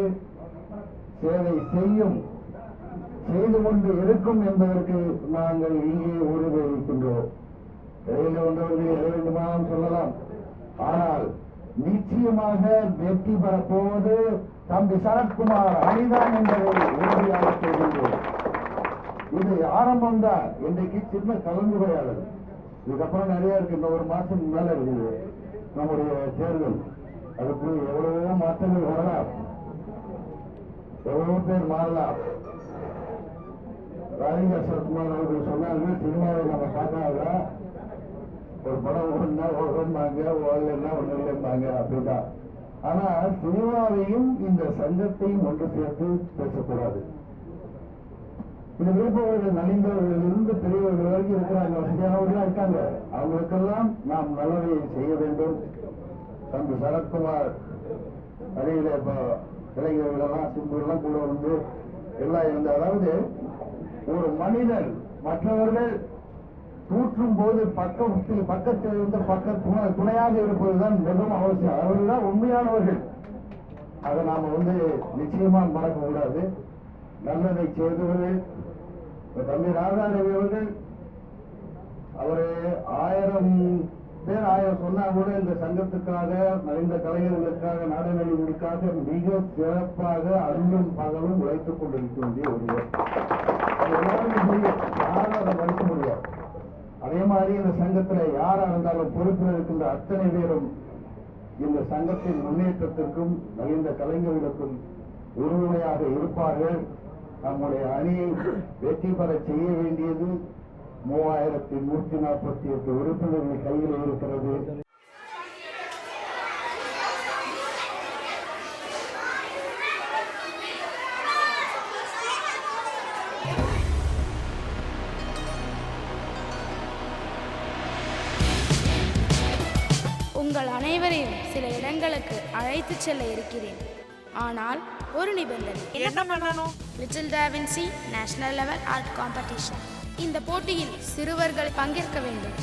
[SPEAKER 2] சேவை செய்து கொண்டு இருக்கும் என்பதற்கு நாங்கள் இங்கே உறுதியளிக்கின்றோம். இடையில வந்தவர்கள் எதை வேண்டுமானாலும் சொல்லலாம். ஆனால் நிச்சயமாக வெற்றி பெறப்போவது தம்பி சரத்குமார் அணிதான் என்பதை உறுதியாக சொல்கின்றோம். இது ஆரம்பம் தான். இன்றைக்கு சின்ன கலந்துரையாடல், இதுக்கப்புறம் நிறைய இருக்கு. இந்த ஒரு மாசம் மேல இருக்குது நம்முடைய தேர்தல். அதுக்கு எவ்வளவோ மாற்றங்கள் வரலாம், எவ்வளவோ பேர் மாறலாம். ராஜேந்திர சரத்குமார் அவர்கள் சொன்னார்கள், சினிமாவை நம்ம பார்க்காத ஒரு படம் ஓடுனா ஓடும்பாங்க, ஓடலன்னா ஒண்ணு இல்லைம்பாங்க, அப்படிதான். ஆனா சினிமாவையும் இந்த சங்கத்தையும் ஒன்று சேர்த்து பேசக்கூடாது. இந்த விருப்பவர்கள் நலிந்தவர்கள் இருந்து பெரியவர்கள் வரைக்கும் இருக்கிறாங்க, வசதியானவர்களா இருக்காங்க. அவங்களுக்கெல்லாம் நாம் நல்லதை செய்ய வேண்டும். தம்பி சரத்குமார் அணியில இப்போ இளைஞர்களெல்லாம் சிம்புலாம் கூட வந்து எல்லாம் இருந்த, அதாவது ஒரு மனிதன் மற்றவர்கள் தூற்றும் போது பக்கத்தில் இருந்து துணையாக இருப்பதுதான் மிகவும் அவசியம். அவர்கள் தான் உண்மையானவர்கள். அதை நாம நிச்சயமா மறக்க கூடாது. நல்லதை செய்தவர்கள் தம்பி ராதாரவி அவர்கள், அவரு 1000 பேர் 1000 சொன்னா கூட இந்த சங்கத்துக்காக, நலிந்த கலைஞர்களுக்காக, நாடகங்களுக்காக மிக சிறப்பாக அன்றும் பகலும் உழைத்துக் கொண்டிருக்க வேண்டிய ஒருவர். யாரும் அதை மறுக்க முடியாது. அதே மாதிரி இந்த சங்கத்துல யாரா இருந்தாலும் பொறுப்பில் இருக்கின்ற அத்தனை பேரும் இந்த சங்கத்தின் முன்னேற்றத்திற்கும் நலிந்த கலைஞர்களுக்கும் உறுதுணையாக இருப்பார்கள். நம்முடைய அணியை வெற்றி பெற செய்ய வேண்டியது 3148 உறுப்பினர்கள் கையில் இருக்கிறது.
[SPEAKER 7] உங்கள் அனைவரையும் சில இடங்களுக்கு அழைத்துச் செல்ல இருக்கிறேன். ஆனால் ஒரு நிபந்தனை.
[SPEAKER 8] என்ன பண்ணணும்?
[SPEAKER 7] Little da Vinci national level art competition. இந்த போட்டியில் சிறுவர்கள் பங்கேற்க வேண்டும்.